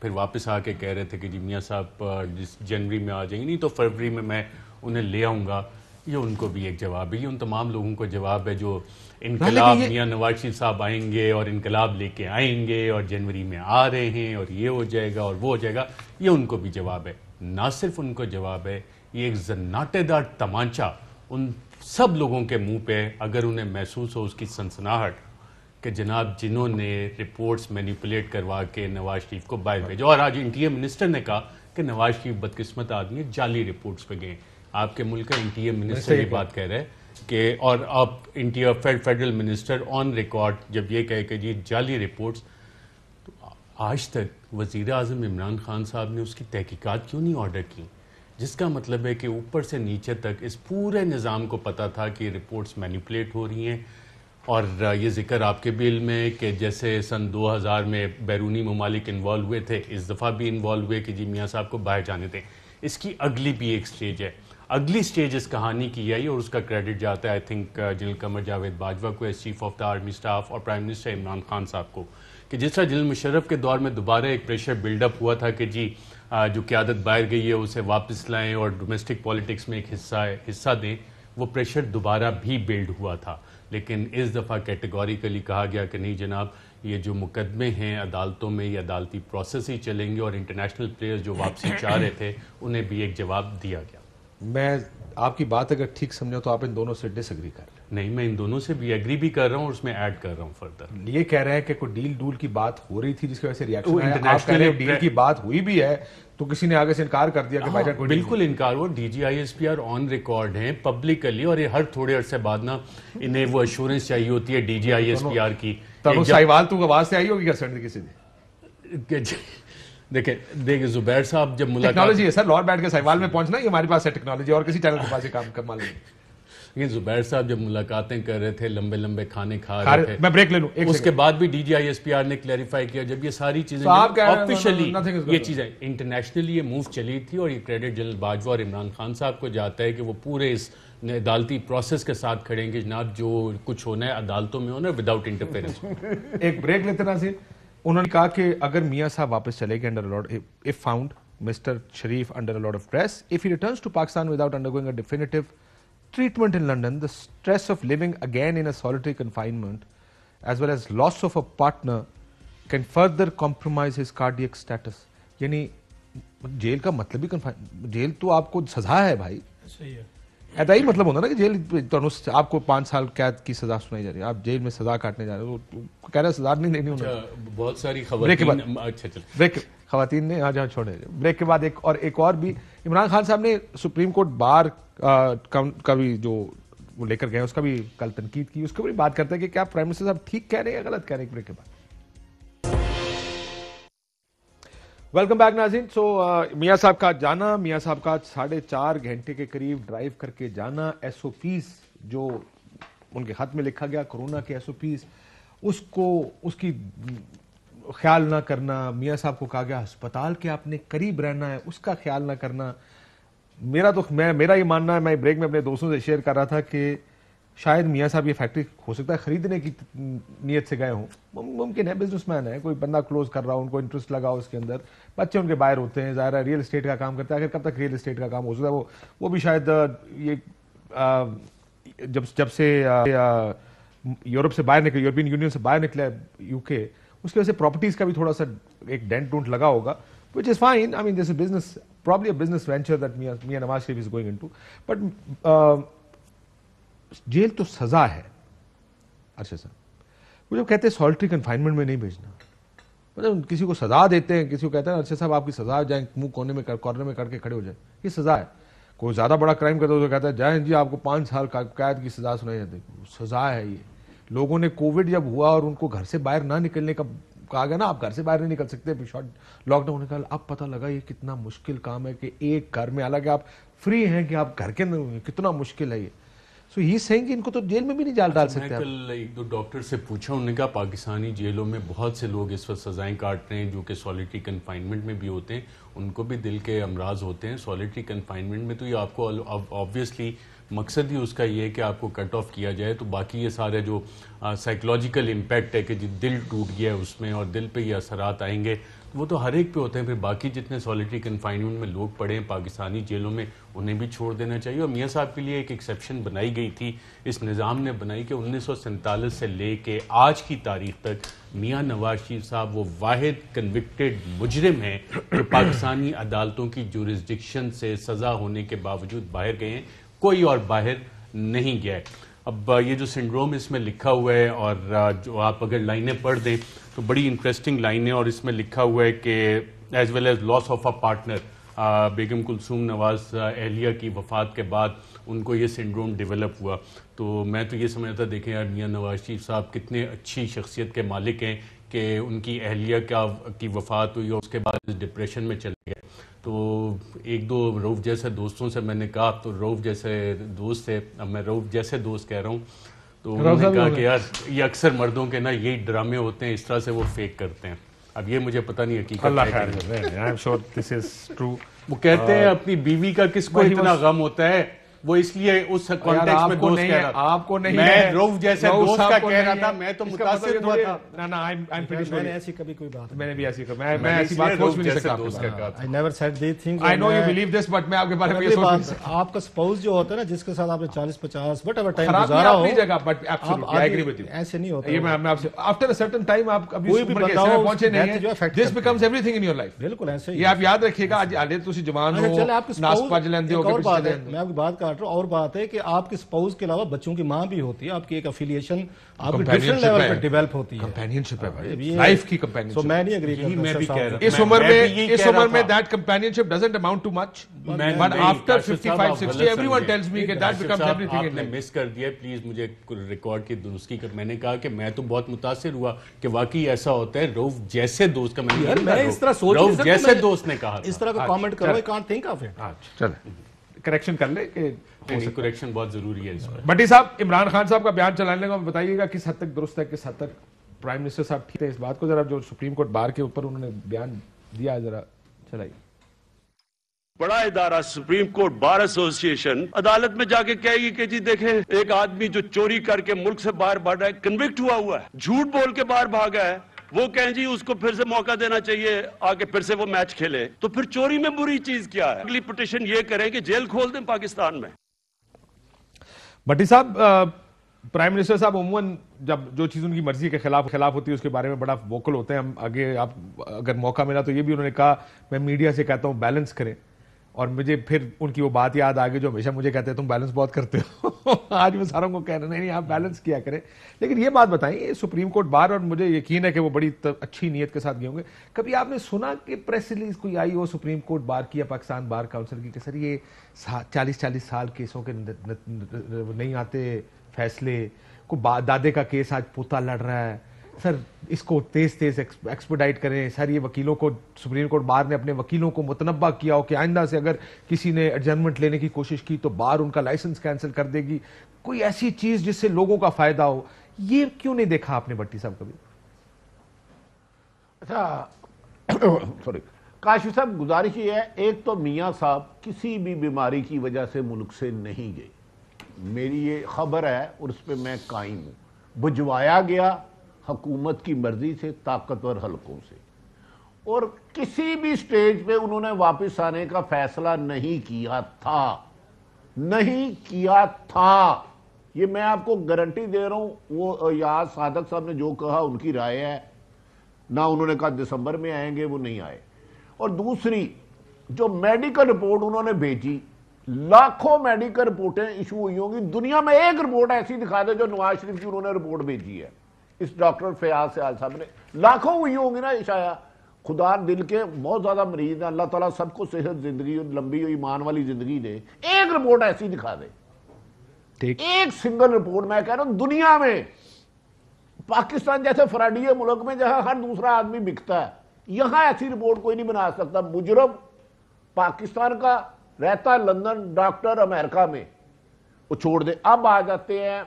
پھر واپس آ کے کہہ رہے تھے کہ جی میاں صاحب جس جنوری میں آ جائیں گے، نہیں تو فروری میں انہیں لے آؤں گا. یہ ان کو بھی ایک جواب ہے، یہ ان تمام لوگوں کو جواب ہے جو انقلاب میاں نواز شریف صاحب آئیں گے اور انقلاب لے کے آئیں گے اور جنوری میں آ رہے ہیں اور یہ ہو جائے گا اور وہ ہو جائے گا. یہ ان کو بھی جواب ہے. نہ صرف ان کو جواب ہے، یہ ایک زناٹے دار تمانچہ ان سب لوگوں کے منہ پہ اگر انہیں محسوس ہو اس کی سنسناہٹ کہ جناب جنہوں نے رپورٹس مینیپولیٹ کروا کے نواز شریف کو باہر بھیجا، اور آج انٹیریئر منسٹر نے کہا کہ نواز شریف بدقسمت آدمی ہے، جعلی رپورٹس پہ گئے. آپ کے ملک کا انٹیریئر منسٹر یہ بات کہہ رہا ہے کہ، اور آپ interior federal minister on record جب یہ کہے کہ جی جعلی رپورٹس، تو آج تک وزیر اعظم عمران خان صاحب نے اس کی تحقیقات کیوں نہیں آرڈر کی؟ جس کا مطلب ہے کہ اوپر سے نیچے تک اس پورے نظام کو پتا تھا کہ یہ رپورٹس مینیپولیٹ ہو رہی ہیں. اور یہ ذکر آپ کے بھی علم میں کہ جیسے سن 2000 میں بیرونی ممالک انوالو ہوئے تھے، اس دفعہ بھی انوالو ہوئے کہ جی میاں صاحب کو باہر جانے دیں. اس کی اگلی بھی ایک سٹیج ہے، اگلی سٹیج اس کہانی کی آئی، اور اس کا کریڈٹ جاتا ہے I think general Qamar Javed Bajwa کو as chief of the army staff, اور پرائم منسٹر عمران خان صاحب کو، کہ جس طرح جنرل مشرف کے دور میں دوبارہ ایک پریشر بلڈ اپ ہوا تھا کہ جی جو قیادت باہر گئی ہے اسے واپس لائیں اور ڈومیسٹک پالیٹکس میں ایک حصہ دیں، وہ پریشر دوبارہ بھی بلڈ ہوا تھا. لیکن اس دفعہ کیٹیگوریکلی کہا گیا کہ نہیں جناب، یہ جو مقدمے ہیں عدالتوں میں، یہ عدالتی پروسیس ہی چلیں گے، اور انٹرنیشنل پلیئرز جو واپسی چاہ رہے تھے انہیں بھی ایک جواب دیا گیا. میں آپ کی بات اگر ٹھیک سمجھا تو آپ ان دونوں سے ڈس ایگری کر رہے ہیں. نہیں، میں ان دونوں سے بھی ایگری بھی کر رہا ہوں اور اس میں ایڈ کر رہا ہوں فردر. یہ کہہ رہے ہیں کہ کوئی ڈیل ڈول کی بات ہو رہی تھی جس کی وجہ سے ریاکشن آیا. آپ کہہ رہے ہیں ڈیل کی بات ہوئی بھی ہے تو کسی نے آگے سے انکار کر دیا کہ بھائی جان کوئی بالکل انکار ہوا. D G I S P R on record ہیں پبلکلی، اور یہ ہر تھوڑے عرصے بعد نا انہیں وہ ایشورنس چاہیے ہوتی ہے D G I S P R کی. تو سائیوال تو آواز سے آئی ہوگی کیا سنڈ کسی نے؟ دیکھیں زبیر صاحب جب ملاقات، ٹیکنالوجی ہے سر، لوٹ بیٹھ کے سائیوال میں پہنچنا یہ ہمارے پاس ہے ٹیکنالوجی، اور کسی چینل کے پاس یہ کام کمال نہیں. لیکن زبیر صاحب جب ملاقاتیں کر رہے تھے، لمبے لمبے کھانے کھا رہے تھے، میں بریک لے لوں اس کے بعد بھی D G I S P R نے کلیریفائی کیا جب یہ ساری چیزیں آفیشلی یہ چیزیں انٹرنیشنلی یہ موو چلی تھی. اور یہ کریڈٹ جنرل باجوہ اور عمران خان صاحب کو جاتا ہے کہ وہ پورے اس عدالتی پروسیس کے ساتھ کھڑیں گے جناب، جو کچھ ہونا ہے عدالتوں میں ہونا ہے وداؤٹ انٹرفیئرنس. ایک بریک لیتے ناظرین. انہوں نے کہا کہ اگر میاں صاحب واپس چلے گئے if found Mr. Sharif under a lot of stress, if he returns to Pakistan without undergoing a definitive treatment in London, the stress of living again in a solitary confinement as well as loss of a partner can further compromise his cardiac status. یعنی jail کا مطلب ہی jail تو آپ کو سزا ہے بھائی، صحیح ہے. ایسا ہی مطلب ہوتا نا کہ جیل آپ کو 5 سال قید کی سزا سنائی جا رہی ہے، آپ جیل میں سزا کاٹنے جا رہے ہو، کہہ رہے سزا نہیں دینی انہیں. بہت ساری خواتین نے جہاں چھوڑے. بریک کے بعد ایک اور بھی عمران خان صاحب نے سپریم کورٹ بار کا بھی جو وہ لے کر گئے اس کا بھی کل تنقید کی. اس کے اوپر بات کرتے ہیں کہ کیا پرائم منسٹر صاحب ٹھیک کہہ رہے ہیں یا غلط کہہ رہے ہیں. بریک کے بعد ویلکم بیک ناظرین. سو میاں صاحب کا جانا، میاں صاحب کا 4.5 گھنٹے کے قریب ڈرائیو کر کے جانا، ایس او پیز جو ان کے خط میں لکھا گیا کورونا کے ایس او پیز، اس کی خیال نہ کرنا. میاں صاحب کو کہا گیا ہسپتال کے آپ نے قریب رہنا ہے، اس کا خیال نہ کرنا. میرا یہ ماننا ہے، میں بریک میں اپنے دوستوں سے شیئر کر رہا تھا کہ شاید میاں صاحب یہ فیکٹری ہو سکتا ہے خریدنے کی نیت سے گئے ہوں. ممکن ہے بزنس مین ہے، کوئی بندہ کلوز کر رہا ہو، ان کو انٹرسٹ لگا ہو اس کے اندر، بچے ان کے باہر ہوتے ہیں، ظاہر ہے ریئل اسٹیٹ کا کام کرتا ہے. اگر کب تک ریئل اسٹیٹ کا کام ہو سکتا ہے وہ بھی شاید یہ جب سے یورپ سے باہر نکلے، یورپین یونین سے باہر نکلا یو کے، اس کی وجہ سے پراپرٹیز کا بھی تھوڑا سا ایک ڈینٹ ڈونٹ لگا ہوگا. which is fine. I mean, this is business, probably a business venture that Mia Nawaz Sharif is going into. But jail تو سزا ہے. ارشد صاحب وہ جب کہتے ہیں سالٹری کنفائنمنٹ میں نہیں بھیجنا، مطلب کسی کو سزا دیتے ہیں، کسی کو کہتے ہیں ارشد صاحب آپ کی سزا جائیں منہ کارنر میں کر کے کھڑے ہو جائیں، یہ سزا ہے. کوئی زیادہ بڑا کرائم کرتا ہے تو کہتا ہے جائیں جی آپ کو 5 سال قید کی سزا سنائی جاتی ہے، سزا ہے. یہ لوگوں نے کووڈ جب ہوا اور ان کو گھر سے باہر نہ نکلنے کا کہا گیا نا، آپ گھر سے باہر نہیں نکل سکتے، شارٹ لاک ڈاؤن ہونے کا، اب پتہ لگا یہ کتنا مشکل کام ہے کہ ایک گھر میں، حالانکہ آپ فری ہیں کہ آپ گھر کے اندر، کتنا مشکل ہے یہ. سو یہ سہیں کہ ان کو تو جیل میں بھی نہیں ڈال سکتے. میں کل 1-2 ڈاکٹر سے پوچھا، انہوں نے کہا پاکستانی جیلوں میں بہت سے لوگ اس وقت سزائیں کاٹ رہے ہیں جو کہ سالیٹری کنفائنمنٹ میں بھی ہوتے ہیں، ان کو بھی دل کے امراض ہوتے ہیں. سالیٹری کنفائنمنٹ میں تو یہ آپ کو آبویسلی مقصد ہی اس کا یہ ہے کہ آپ کو کٹ آف کیا جائے، تو باقی یہ سارے جو سائیکولوجیکل امپیکٹ ہے کہ دل ٹوٹ گیا ہے اس میں اور دل پہ یہ اثرات آئیں گے، وہ تو ہر ایک پہ ہوتے ہیں. پھر باقی جتنے سالیٹری کنفائنمنٹ میں لوگ پڑے ہیں پاکستانی جیلوں میں، انہیں بھی چھوڑ دینا چاہیے. اور میاں صاحب کے لیے ایک ایکسیپشن بنائی گئی تھی، اس نظام نے بنائی کہ 1947 سے لے کے آج کی تاریخ تک میاں نواز شریف صاحب وہ واحد کنوکٹڈ مجرم ہیں جو پاکستانی عدالتوں کی جورسڈکشن سے سزا ہونے کے باوجود باہر گئے ہیں، کوئی اور باہر نہیں گیا ہے. اب یہ جو سنڈروم اس میں لکھا ہوا ہے اور جو آپ اگر لائنیں پڑھ دیں تو بڑی انٹرسٹنگ لائنیں، اور اس میں لکھا ہوا ہے کہ as well as loss of a partner, Begum Kulsoom نواز اہلیہ کی وفات کے بعد ان کو یہ سنڈروم ڈیولپ ہوا. تو میں تو یہ سمجھتا، دیکھیں یار میاں نواز شریف صاحب کتنے اچھی شخصیت کے مالک ہیں کہ ان کی اہلیہ کی وفات ہوئی اور اس کے بعد ڈپریشن میں چلے گئے. تو ایک دو روف جیسے دوستوں سے میں نے کہا، تو روف جیسے دوست تھے، اب میں روف جیسے دوست کہہ رہا ہوں، تو انہوں نے کہا کہ یار یہ اکثر مردوں کے نا یہی ڈرامے ہوتے ہیں، اس طرح سے وہ فیک کرتے ہیں. اب یہ مجھے پتہ نہیں حقیقت ہے. وہ کہتے ہیں اپنی بیوی کا کس کو اتنا غم ہوتا ہے، وہ اس لیے اس کانٹیکس میں دوست کہہ رہا تھا. آپ کو نہیں، میں روف جیسے دوست کا کہہ رہا تھا، میں تو متاثر ہوا تھا. میں نے ایسی کبھی کوئی بات میں نے بھی ایسی میں ایسی بات سوچ بھی نہیں سکتا. I never said these things. I know you believe this, but میں آپ کے بارے میں یہ سوچ نہیں سکتا. آپ کا سپوز جو ہوتا ہے نا، جس کے ساتھ آپ نے 40-50 whatever time خراب گزارا ہو، اپنی جگہ، but absolutely I agree with you. ایسے نہیں ہوتا. یہ میں آپ سے after a certain time آپ کبھی کوئی بھی عمر کے بندہ حصے میں ہو، پہنچے نہیں جو ہیں، affect this کرتا becomes everything in your life. بالکل ایسے ہی. یہ آپ یاد رکھیے گا. آج آلے تسی جوان ہو، ناس پاج لیندے ہو، اور بات ہے، میں آپ کی بات کر رہا ہوں، اور بات ہے کہ آپ کے سپوز کے علاوہ بچوں کی ماں بھی ہوتی ہے. آپ کی ایک افیلیشن آپ کی ڈفرنٹ لیول پر ڈیولپ ہوتی ہے. کمپینینشپ ہے، لائف کی کمپینینشپ. سو میں نہیں اگری کرتا. میں بھی کہہ رہا اس عمر میں that companionship doesn't amount to much, but after 55-60 everyone tells me that that becomes everything in نے life. مس کر دیا. پلیز مجھے ریکارڈ کی درستی کر. میں نے کہا کہ میں تو بہت متاثر ہوا کہ واقعی ایسا ہوتا ہے. روف جیسے دوست کا میں اس طرح سوچ روف جیسے دوست نے کہا اس طرح کا کامنٹ کرو. I can't think of it. چلیں کریکشن کر لیں کہ کریکشن بہت ضروری ہے اس میں. بٹی صاحب، عمران خان صاحب کا بیان چلانے کا بتائیے گا کس حد تک درست ہے، کس حد تک پرائم منسٹر صاحب ٹھیک ہے اس بات کو. ذرا جو سپریم کورٹ بار کے اوپر انہوں نے بیان دیا ہے ذرا چلائیے. بڑا ادارہ سپریم کورٹ بار ایسوسی ایشن عدالت میں جا کے کہے گی کہ جی دیکھیں ایک آدمی جو چوری کر کے ملک سے باہر بھاگ رہا ہے، کنوکٹ ہوا ہے، جھوٹ بول کے باہر بھاگا ہے، وہ کہیں جی اس کو پھر سے موقع دینا چاہیے آگے پھر سے وہ میچ کھیلے. تو پھر چوری میں بری چیز کیا ہے؟ اگلی پٹیشن یہ کریں کہ جیل کھول دیں پاکستان میں. بٹی صاحب، پرائم منسٹر صاحب عموماً جب جو چیز ان کی مرضی کے خلاف ہوتی ہے اس کے بارے میں بڑا ووکل ہوتے ہیں. ہم آگے آپ اگر موقع ملا تو یہ بھی انہوں نے کہا، میں میڈیا سے کہتا ہوں بیلنس کریں، اور مجھے پھر ان کی وہ بات یاد آ گئی جو ہمیشہ مجھے کہتے ہیں تم بیلنس بہت کرتے ہو. آج میں ساروں کو کہہ رہا نہیں آپ بیلنس کیا کریں. لیکن یہ بات بتائیں، یہ سپریم کورٹ بار، اور مجھے یقین ہے کہ وہ بڑی اچھی نیت کے ساتھ گئے ہوں گے، کبھی آپ نے سنا کہ پریس ریلیز کوئی آئی ہو سپریم کورٹ بار کی یا پاکستان بار کاؤنسل کی کہ سر یہ 40 سال کیسوں کے نہیں آتے فیصلے، کو دادے کا کیس آج پوتا لڑ رہا ہے، سر اس کو تیز ایکسپیڈائٹ کریں. سر یہ وکیلوں کو، سپریم کورٹ بار نے اپنے وکیلوں کو متنبہ کیا ہو کہ آئندہ سے اگر کسی نے ایڈجرنمنٹ لینے کی کوشش کی تو بار ان کا لائسنس کینسل کر دے گی. کوئی ایسی چیز جس سے لوگوں کا فائدہ ہو، یہ کیوں نہیں دیکھا آپ نے بٹی صاحب کبھی؟ اچھا سوری کاشف صاحب، گزارش یہ ہے، ایک تو میاں صاحب کسی بھی بیماری کی وجہ سے ملک سے نہیں گئے، میری یہ خبر ہے اور اس پہ میں قائم ہوں. بھجوایا گیا حکومت کی مرضی سے، طاقتور حلقوں سے، اور کسی بھی سٹیج پہ انہوں نے واپس آنے کا فیصلہ نہیں کیا تھا. یہ میں آپ کو گارنٹی دے رہا ہوں. وہ یاد صادق صاحب نے جو کہا ان کی رائے ہے، نہ انہوں نے کہا دسمبر میں آئیں گے، وہ نہیں آئے. اور دوسری جو میڈیکل رپورٹ انہوں نے بھیجی، لاکھوں میڈیکل رپورٹیں ایشو ہوئی ہوں گی دنیا میں، ایک رپورٹ ایسی دکھا دے جو نواز شریف کی انہوں نے رپورٹ بھیجی ہے اس ڈاکٹر فیاض سیال صاحب نے. لاکھوں ہوئی ہوں گی نا عشایا. خدا دل کے بہت زیادہ مریض ہیں، اللہ تعالیٰ سب کو صحت، زندگی لمبی ایمان والی زندگی دے. ایک رپورٹ ایسی دکھا دے، ایک سنگل رپورٹ. میں کہہ رہا ہوں دنیا میں، پاکستان جیسے فراڈیے ملک میں جہاں ہر دوسرا آدمی بکتا ہے، یہاں ایسی رپورٹ کوئی نہیں بنا سکتا. مجرم پاکستان کا رہتا لندن، ڈاکٹر امریکہ میں، وہ چھوڑ دے. اب آ جاتے ہیں،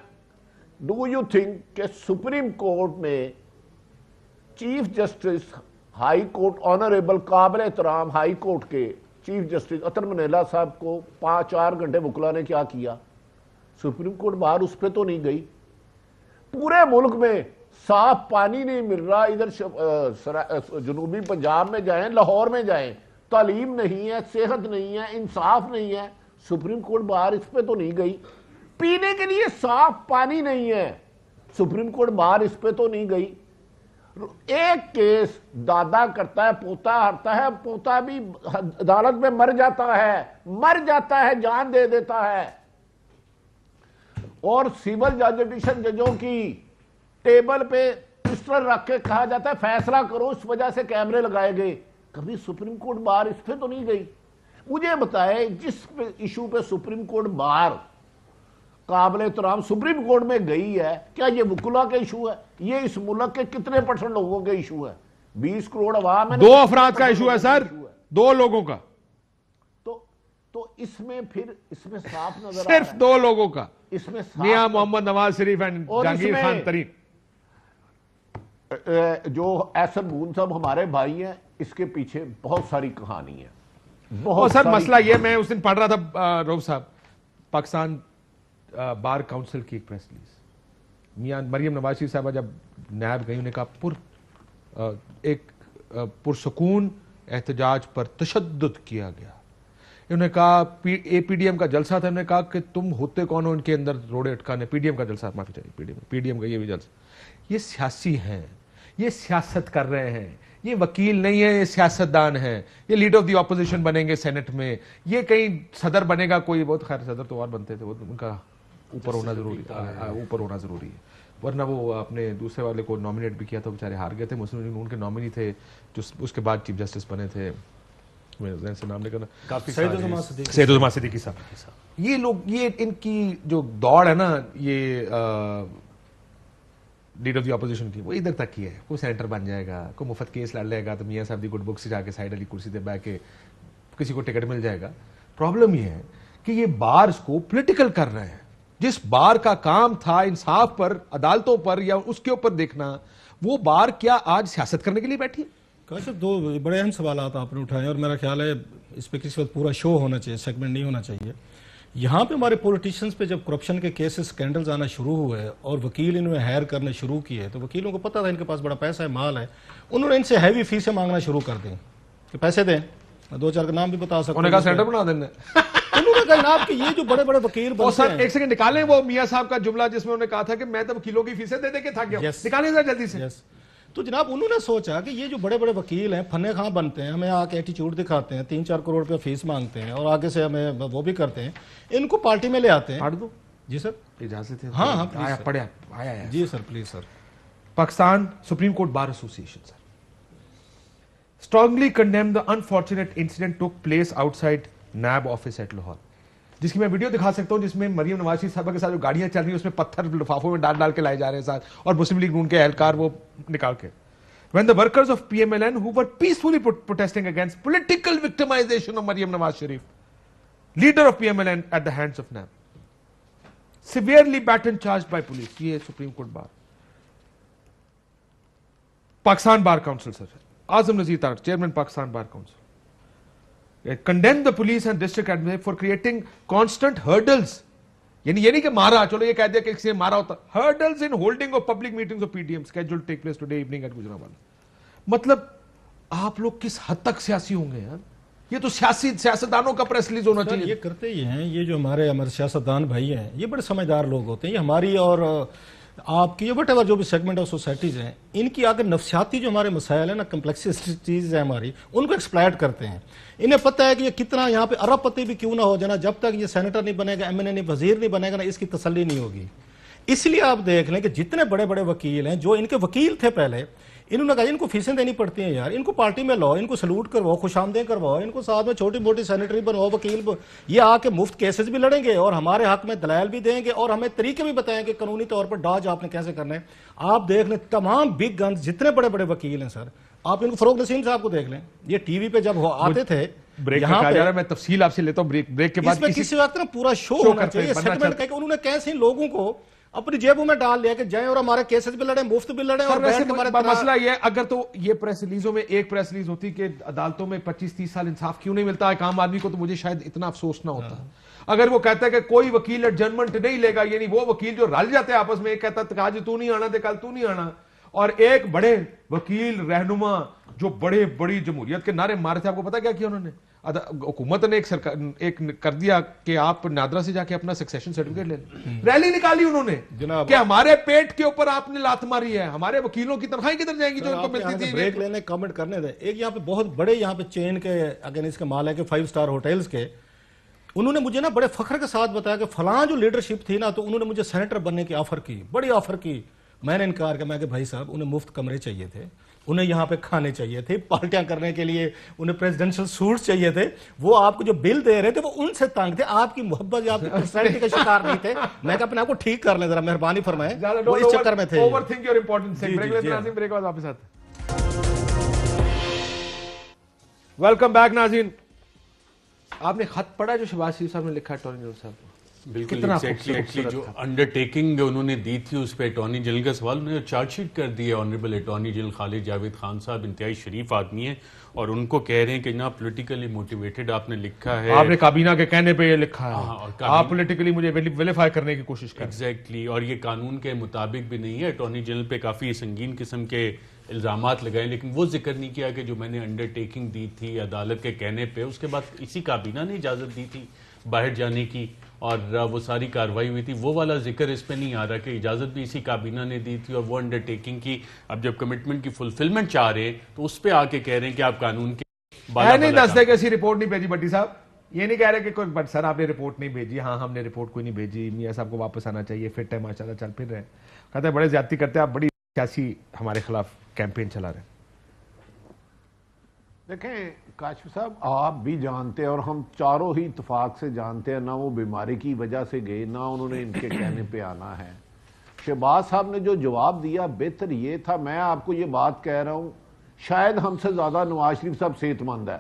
ڈو یو تھنک کہ سپریم کورٹ میں chief justice high court, honourable قابل احترام ہائی کورٹ کے چیف جسٹس عطر منیلا صاحب کو 4 گھنٹے وکلا نے کیا کیا؟ سپریم کورٹ باہر اس پہ تو نہیں گئی. پورے ملک میں صاف پانی نہیں مل رہا، ادھر جنوبی پنجاب میں جائیں، لاہور میں جائیں، تعلیم نہیں ہے، صحت نہیں ہے، انصاف نہیں ہے. سپریم کورٹ باہر اس پہ تو نہیں گئی. پینے کے لیے صاف پانی نہیں ہے، سپریم کورٹ باہر اس پہ تو نہیں گئی. ایک کیس دادا کرتا ہے، پوتا ہارتا ہے، پوتا بھی عدالت میں مر جاتا ہے، جان دے دیتا ہے. اور سول ججڈیشن ججوں کی ٹیبل پہ پسٹل رکھ کے کہا جاتا ہے فیصلہ کرو، اس وجہ سے کیمرے لگائے گئے. کبھی سپریم کورٹ بار اس پہ تو نہیں گئی. مجھے بتائے جس ایشو پہ سپریم کورٹ بار قابل احترام سپریم کورٹ میں گئی ہے، کیا یہ وکلا کا ایشو ہے؟ یہ اس ملک کے کتنے % لوگوں کا ایشو ہے؟ 20 کروڑ عوام ہے. 2 افراد کا ایشو ہے سر، 2 لوگوں کا. تو اس میں پھر اس میں صاف نظر آ صرف 2 لوگوں کا، اس میں میاں محمد نواز شریف اینڈ جہانگیر خان ترین. جو احسن گون صاحب ہمارے بھائی ہیں، اس کے پیچھے بہت ساری کہانی ہے. اور سر مسئلہ یہ، میں اس دن پڑھ رہا تھا روف صاحب، پاکستان بار کاؤنسل کی ایک پریس ریلیز، میاں مریم نواز شریف صاحبہ جب نیب گئی، انہوں نے کہا ایک پرسکون احتجاج پر تشدد کیا گیا. انہوں نے کہا پی ڈی ایم کا جلسہ تھا، انہوں نے کہا کہ تم ہوتے کون ہو ان کے اندر روڑے اٹکانے. پی ڈی ایم کا جلسہ، معافی چاہیے، پی ڈی ایم کا یہ بھی جلسہ. یہ سیاسی ہیں، یہ سیاست کر رہے ہیں، یہ وکیل نہیں ہے، یہ سیاستدان ہیں. یہ لیڈر آف دی اپوزیشن بنیں گے سینٹ میں، یہ کہیں صدر بنے گا کوئی. بہت خیر صدر تو اور بنتے تھے، وہ ان کا اوپر ہونا ضروری ہے. ورنہ وہ اپنے دوسرے والے کو نامینیٹ بھی کیا تھا، بیچارے ہار گئے تھے. مسلم لیگ ان کے نامینی تھے جو اس کے بعد چیف جسٹس بنے تھے، سے نام نہیں کرنا، سید الزمان صدیقی صاحب. یہ لوگ، یہ ان کی جو دوڑ ہے نا، یہ لیڈر آف دی اپوزیشن کی، وہ ادھر تک ہی ہے. کوئی سینیٹر بن جائے گا، کوئی مفت کیس لڑ لے گا تو میاں صاحب دی گڈ بک سے جا کے سائڈ والی کرسی پہ بیٹھ کے کسی کو ٹکٹ مل جائے گا. پرابلم یہ ہے کہ یہ بارز کو پولیٹیکل کر رہے ہیں. جس بار کا کام تھا انصاف پر، عدالتوں پر یا اس کے اوپر دیکھنا، وہ بار کیا آج سیاست کرنے کے لیے بیٹھی؟ کاشف 2 بڑے اہم سوالات آپ نے اٹھائے، اور میرا خیال ہے اس پہ کسی وقت پورا شو ہونا چاہیے، سیگمنٹ نہیں ہونا چاہیے. یہاں پہ ہمارے پولیٹیشنز پہ جب کرپشن کے کیسز سکینڈلز آنا شروع ہوئے اور وکیل انہوں نے ہائر کرنے شروع کیے، تو وکیلوں کو پتہ تھا ان کے پاس بڑا پیسہ ہے، مال ہے. انہوں نے ان سے ہیوی فیسیں مانگنا شروع کر دیں کہ پیسے دیں. 2-4 کا نام بھی بتا سکتا ہوں. انہوں نے کہا سینٹر بنا دینا. انہوں نے کہا جناب کہ یہ جو بڑے بڑے وکیل بنتے ہیں. ایک سیکنڈ نکالیں وہ میاں صاحب کا جملہ جس میں انہوں نے کہا تھا کہ میں تو وکیلوں کی فیسیں دے دے کے تھک گیا. نکالیں ذرا جلدی سے. تو جناب انہوں نے سوچا کہ یہ جو بڑے بڑے وکیل ہیں، فنے خواں بنتے ہیں، ہمیں آ کے ایٹیچیوڈ دکھاتے ہیں، 3-4 کروڑ روپے فیس مانگتے ہیں اور آگے سے ہمیں وہ بھی کرتے ہیں، ان کو پارٹی میں لے آتے ہیں. پڑھ دو. جی سر، اجازت ہے؟ ہاں پڑھے آیا. جی sir please sir. Pakistan supreme court bar association sir strongly condemned the unfortunate incident took place outside NAB office at Lahore. جس کی میں ویڈیو دکھا سکتا ہوں، جس میں مریم نواز شریف صاحبہ کے ساتھ جو گاڑیاں چل رہی ہیں اس میں پتھر لفافوں میں ڈال کے لائے جا رہے ہیں ساتھ، اور مسلم لیگ نون کے اہلکار وہ نکال کے. When the workers of PMLN who were peacefully protesting against political victimization of Maryam Nawaz Sharif, leader of PMLN at the hands of NAB, severely battered charged by police. یہ supreme court bar. Pakistan bar council sir, Azam Nazir Tarak, chairman Pakistan Bar Council, condemned the police and district administration for creating constant hurdles. یعنی یہ نہیں کہ مارا، چلو یہ کہہ دیا کہ کسی نے مارا ہوتا. hurdles in holding of public meetings of PDM scheduled to take place today evening at Gujranwala. مطلب آپ لوگ کس حد تک سیاسی ہوں گے یار؟ یہ تو سیاستدانوں کا پریس ریلیز ہونا چاہیے. یہ کرتے ہی ہیں، یہ جو ہمارے سیاستدان بھائی ہیں، یہ بڑے سمجھدار لوگ ہوتے ہیں. یہ ہماری اور آپ کی وٹ ایور جو بھی سیگمنٹ آف سوسائٹیز ہیں، ان کی اگر نفسیاتی جو ہمارے مسائل ہیں نا، کمپلیکسٹیز ہیں ہماری، ان کو ایکسپلائٹ کرتے ہیں. انہیں پتہ ہے کہ یہ کتنا یہاں پہ ارب پتی بھی کیوں نہ ہو جانا، جب تک یہ سینیٹر نہیں بنے گا، MNA نہیں، وزیر نہیں بنے گا نا، اس کی تسلی نہیں ہوگی. اس لیے آپ دیکھ لیں کہ جتنے بڑے بڑے وکیل ہیں، جو ان کے وکیل تھے پہلے، انہوں نے کہا ان کو فیسیں دینی پڑتی ہیں یار، ان کو پارٹی میں لاؤ، ان کو سلوٹ کرواؤ، خوش آمدیں کرواؤ، ان کو ساتھ میں چھوٹی موٹی سینیٹری بنواؤ، وکیل یہ آ کے مفت کیسز بھی لڑیں گے اور ہمارے حق میں دلائل بھی دیں گے اور ہمیں طریقے بھی بتائیں گے قانونی طور پر ڈاج آپ نے کیسے کرنا ہے. آپ دیکھ لیں تمام بگ گنز جتنے بڑے بڑے وکیل ہیں سر، آپ ان کو فروغ نسیم صاحب کو دیکھ لیں، یہ ٹی وی پہ جب آتے تھے، یہاں پہ میں تفصیل آپ سے لیتا ہوں بریک کے بعد. اس میں کسی وقت نا پورا شو ہونا چاہیے سیگمنٹ کا کہ انہوں نے کیسے لوگوں کو اپنی جیبوں میں ڈال لیا کہ جائیں اور ہمارے کیسز بھی لڑیں، مفت بھی لڑیں. اور مسئلہ یہ اگر تو یہ پریس ریلیزوں میں ایک پریس ریلیز ہوتی کہ عدالتوں میں 25-30 سال انصاف کیوں نہیں ملتا ایک عام آدمی کو، تو مجھے شاید اتنا افسوس نہ ہوتا. اگر وہ کہتا ہے کہ کوئی وکیل ایڈجرمنٹ نہیں لے گا، یعنی وہ وکیل جو رل جاتے ہیں آپس میں، ایک کہتا ہے کہ آج تو نہیں آنا تھے، کل تو نہیں آنا، اور ایک بڑے وکیل رہنما جو بڑے بڑی جمہوریت کے نعرے مارے تھے، آپ کو پتا کیا کیا انہوں نے؟ حکومت نے ایک کر دیا کہ آپ نادرا سے جا کے اپنا سکسیشن سرٹیفکیٹ لے لیں. ریلی نکالی انہوں نے کہ ہمارے پیٹ کے اوپر آپ نے لات ماری ہے، ہمارے وکیلوں کی تنخواہیں کدھر جائیں گی جو ان کو ملتی تھی. بریک لینے کامنٹ کرنے دیں. ایک یہاں پہ بہت بڑے یہاں پہ چین کے اگینسٹ کا مال ہے کہ 5 اسٹار ہوٹلز کے انہوں نے مجھے نا بڑے فخر کے ساتھ بتایا کہ فلاں جو لیڈرشپ تھی نا تو انہوں نے مجھے سینیٹر بننے کی آفر کی, بڑی آفر کی. میں نے انکار کیا, میں کہ بھائی صاحب انہیں مفت کمرے چاہیے تھے, انہیں یہاں پہ کھانے چاہیے تھے, پارٹیاں کرنے کے لیے انہیں پریزیڈنشل سوٹس چاہیے تھے, وہ آپ کو جو بل دے رہے تھے وہ ان سے تنگ تھے, آپ کی محبت یا آپ کی پرسنالٹی کا شکار نہیں تھے. میں کہا اپنے آپ کو ٹھیک کر لیں ذرا, مہربانی فرمائیں, وہ اس چکر میں تھے. Over think your important thing. Break بعد واپس آتے. ویلکم بیک ناظرین. آپ نے خط پڑھا جو شہباز شریف صاحب نے لکھا اٹارنی جنرل صاحب کو؟ بالکل ایگزیکٹلی جو انڈرٹیکنگ انہوں نے دی تھی اس پہ اٹارنی جنرل کا سوال انہوں نے چارج شیٹ کر دی ہے. آنریبل اٹارنی جنرل خالد جاوید خان صاحب انتہائی شریف آدمی ہیں اور ان کو کہہ رہے ہیں کہ نا پولیٹیکلی موٹیویٹڈ آپ نے لکھا ہے, آپ نے کابینہ کے کہنے پہ یہ لکھا ہے, آپ پولیٹیکلی مجھے ویلیفائی کرنے کی کوشش کر. ایگزیکٹلی, اور یہ قانون کے مطابق بھی نہیں ہے. اٹارنی جنرل پہ کافی سنگین قسم کے الزامات لگائے لیکن وہ ذکر نہیں کیا کہ جو میں نے انڈرٹیکنگ دی تھی عدالت کے کہنے پہ, اس کے بعد اسی کابینہ نے اجازت دی تھی باہر جانے کی اور وہ ساری کارروائی ہوئی تھی, وہ والا ذکر اس پہ نہیں آ رہا کہ اجازت بھی اسی کابینہ نے دی تھی اور وہ انڈرٹیکنگ کی. اب جب کمٹمنٹ کی فلفلمنٹ چاہ رہے ہیں تو اس پہ آ کے کہہ رہے ہیں کہ آپ قانون کے نہیں دستے کہ اسی رپورٹ نہیں بھیجی. بٹی صاحب یہ نہیں کہہ رہے کہ کوئی بٹ سر آپ نے رپورٹ نہیں بھیجی. ہاں ہم نے رپورٹ کوئی نہیں بھیجی, میاں صاحب کو واپس آنا چاہیے, فٹ ہے ماشاءاللہ, چل پھر رہے ہیں. کہتے ہیں بڑے زیادتی کرتے ہیں آپ, بڑی سیاسی ہمارے خلاف کیمپین چلا رہے ہیں. دیکھیں کاشف صاحب, آپ بھی جانتے ہیں اور ہم چاروں ہی اتفاق سے جانتے ہیں, نہ وہ بیماری کی وجہ سے گئے نہ انہوں نے ان کے کہنے پہ آنا ہے. شہباز صاحب نے جو جواب دیا بہتر یہ تھا, میں آپ کو یہ بات کہہ رہا ہوں, شاید ہم سے زیادہ نواز شریف صاحب صحت مند ہے.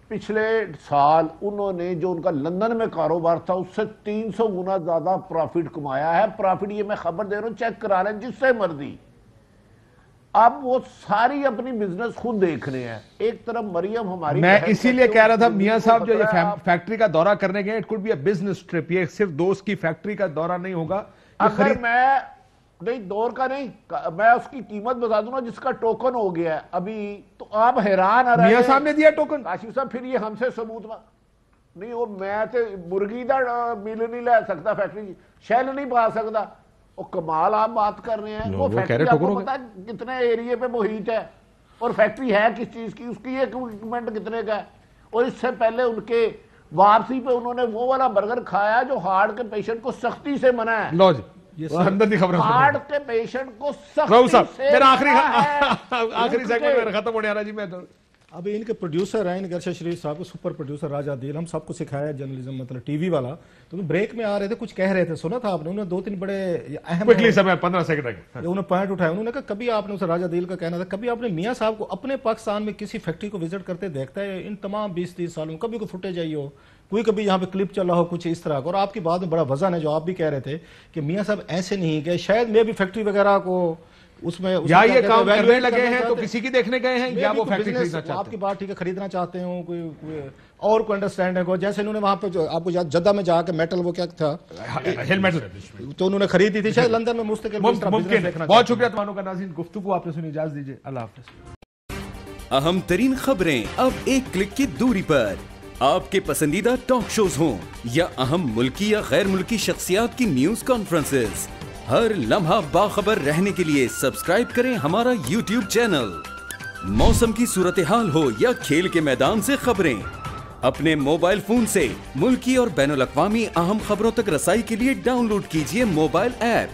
پچھلے سال انہوں نے جو ان کا لندن میں کاروبار تھا اس سے 300 گنا زیادہ پروفٹ کمایا ہے. پروفٹ یہ میں خبر دے رہا ہوں, چیک کرا رہے ہیں جس سے مرضی. اب وہ ساری اپنی بزنس خود دیکھ رہے ہیں. ایک طرف مریم ہماری, میں اسی لیے کہہ رہا تھا میاں صاحب جو یہ فیکٹری کا دورہ کرنے گئے, it could be a business trip, یہ صرف دوست کی فیکٹری کا دورہ نہیں ہوگا. اگر میں نہیں دور کا نہیں, میں اس کی قیمت بتا دوں نا جس کا ٹوکن ہو گیا ہے ابھی, تو آپ حیران آ رہے ہیں. میاں صاحب نے دیا ٹوکن. کاشف صاحب پھر یہ ہم سے ثبوت نہیں, وہ میں تے مرغی دا مل نہیں لے سکتا, فیکٹری شیل نہیں پا سکتا. وہ کمال آپ بات کر رہے ہیں. وہ فیکٹری آپ کو پتا کتنے ایریے پہ محیط ہے اور فیکٹری ہے کس چیز کی, اس کی ایکوپمنٹ کتنے کا ہے. اور اس سے پہلے ان کے واپسی پہ انہوں نے وہ والا برگر کھایا جو ہارٹ کے پیشنٹ کو سختی سے منع ہے. لو جی ہارٹ کے پیشنٹ کو سختی سے آخری سیگمنٹ ختم ہونے والا جی. میں ابھی ان کے پروڈیوسر ہیں گرشا شریف صاحب کو, سپر پروڈیوسر راجہ عدیل, ہم سب کو سکھایا جرنلزم مطلب ٹی وی والا, تو بریک میں آ رہے تھے کچھ کہہ رہے تھے, سنا تھا آپ نے, انہوں نے 2-3 بڑے اہم 15 سیکنڈ انہوں نے پوائنٹ اٹھایا. انہوں نے کہا کبھی آپ نے اسے راجہ عدیل کا کہنا تھا, کبھی آپ نے میاں صاحب کو اپنے پاکستان میں کسی فیکٹری کو وزٹ کرتے دیکھتا ہے ان تمام 20-30 سالوں, کبھی کوئی فوٹیج آئی ہو, کوئی کبھی یہاں پہ کلپ چلا ہو کچھ اس طرح کا. اور آپ کی بات میں بڑا وزن ہے جو آپ بھی کہہ رہے تھے کہ میاں صاحب ایسے نہیں گئے, شاید میں بھی فیکٹری وغیرہ کو اس میں یا یہ کام کرنے لگے ہیں تو کسی کی دیکھنے گئے ہیں یا وہ فیکٹری خریدنا چاہتے ہیں. آپ کی بات ٹھیک ہے, خریدنا چاہتے ہوں کوئی اور کوئی انڈرسٹینڈنگ ہو, جیسے انہوں نے وہاں پہ جو آپ کو جدہ میں جا کے میٹل وہ کیا تھا ہل میٹل تو انہوں نے خریدی تھی, شاید لندن میں مستقل. بہت شکریہ تمہاروں کا ناظرین, گفتگو آپ نے سنی, اجازت دیجیے, اللہ حافظ. اہم ترین خبریں اب ایک کلک کی دوری پر, آپ کے پسندیدہ ٹاک شوز ہوں یا اہم ملکی یا غیر ملکی شخصیات کی نیوز کانفرنسز, ہر لمحہ باخبر رہنے کے لیے سبسکرائب کریں ہمارا یوٹیوب چینل. موسم کی صورتحال ہو یا کھیل کے میدان سے خبریں, اپنے موبائل فون سے ملکی اور بین الاقوامی اہم خبروں تک رسائی کے لیے ڈاؤن لوڈ کیجیے موبائل ایپ.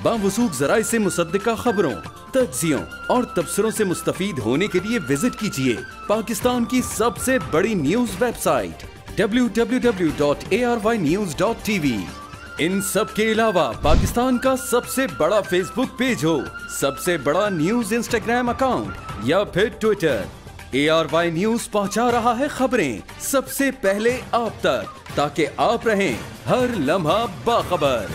باوثوق ذرائع سے مصدقہ خبروں, تجزیوں اور تبصروں سے مستفید ہونے کے لیے وزٹ کیجیے پاکستان کی سب سے بڑی نیوز ویب سائٹ www.arYnews.tv. ان سب کے علاوہ پاکستان کا سب سے بڑا فیس بک پیج ہو, سب سے بڑا نیوز انسٹاگرام اکاؤنٹ یا پھر ٹویٹر, ARY نیوز پہنچا رہا ہے خبریں سب سے پہلے آپ تک, تاکہ آپ رہیں ہر لمحہ باخبر.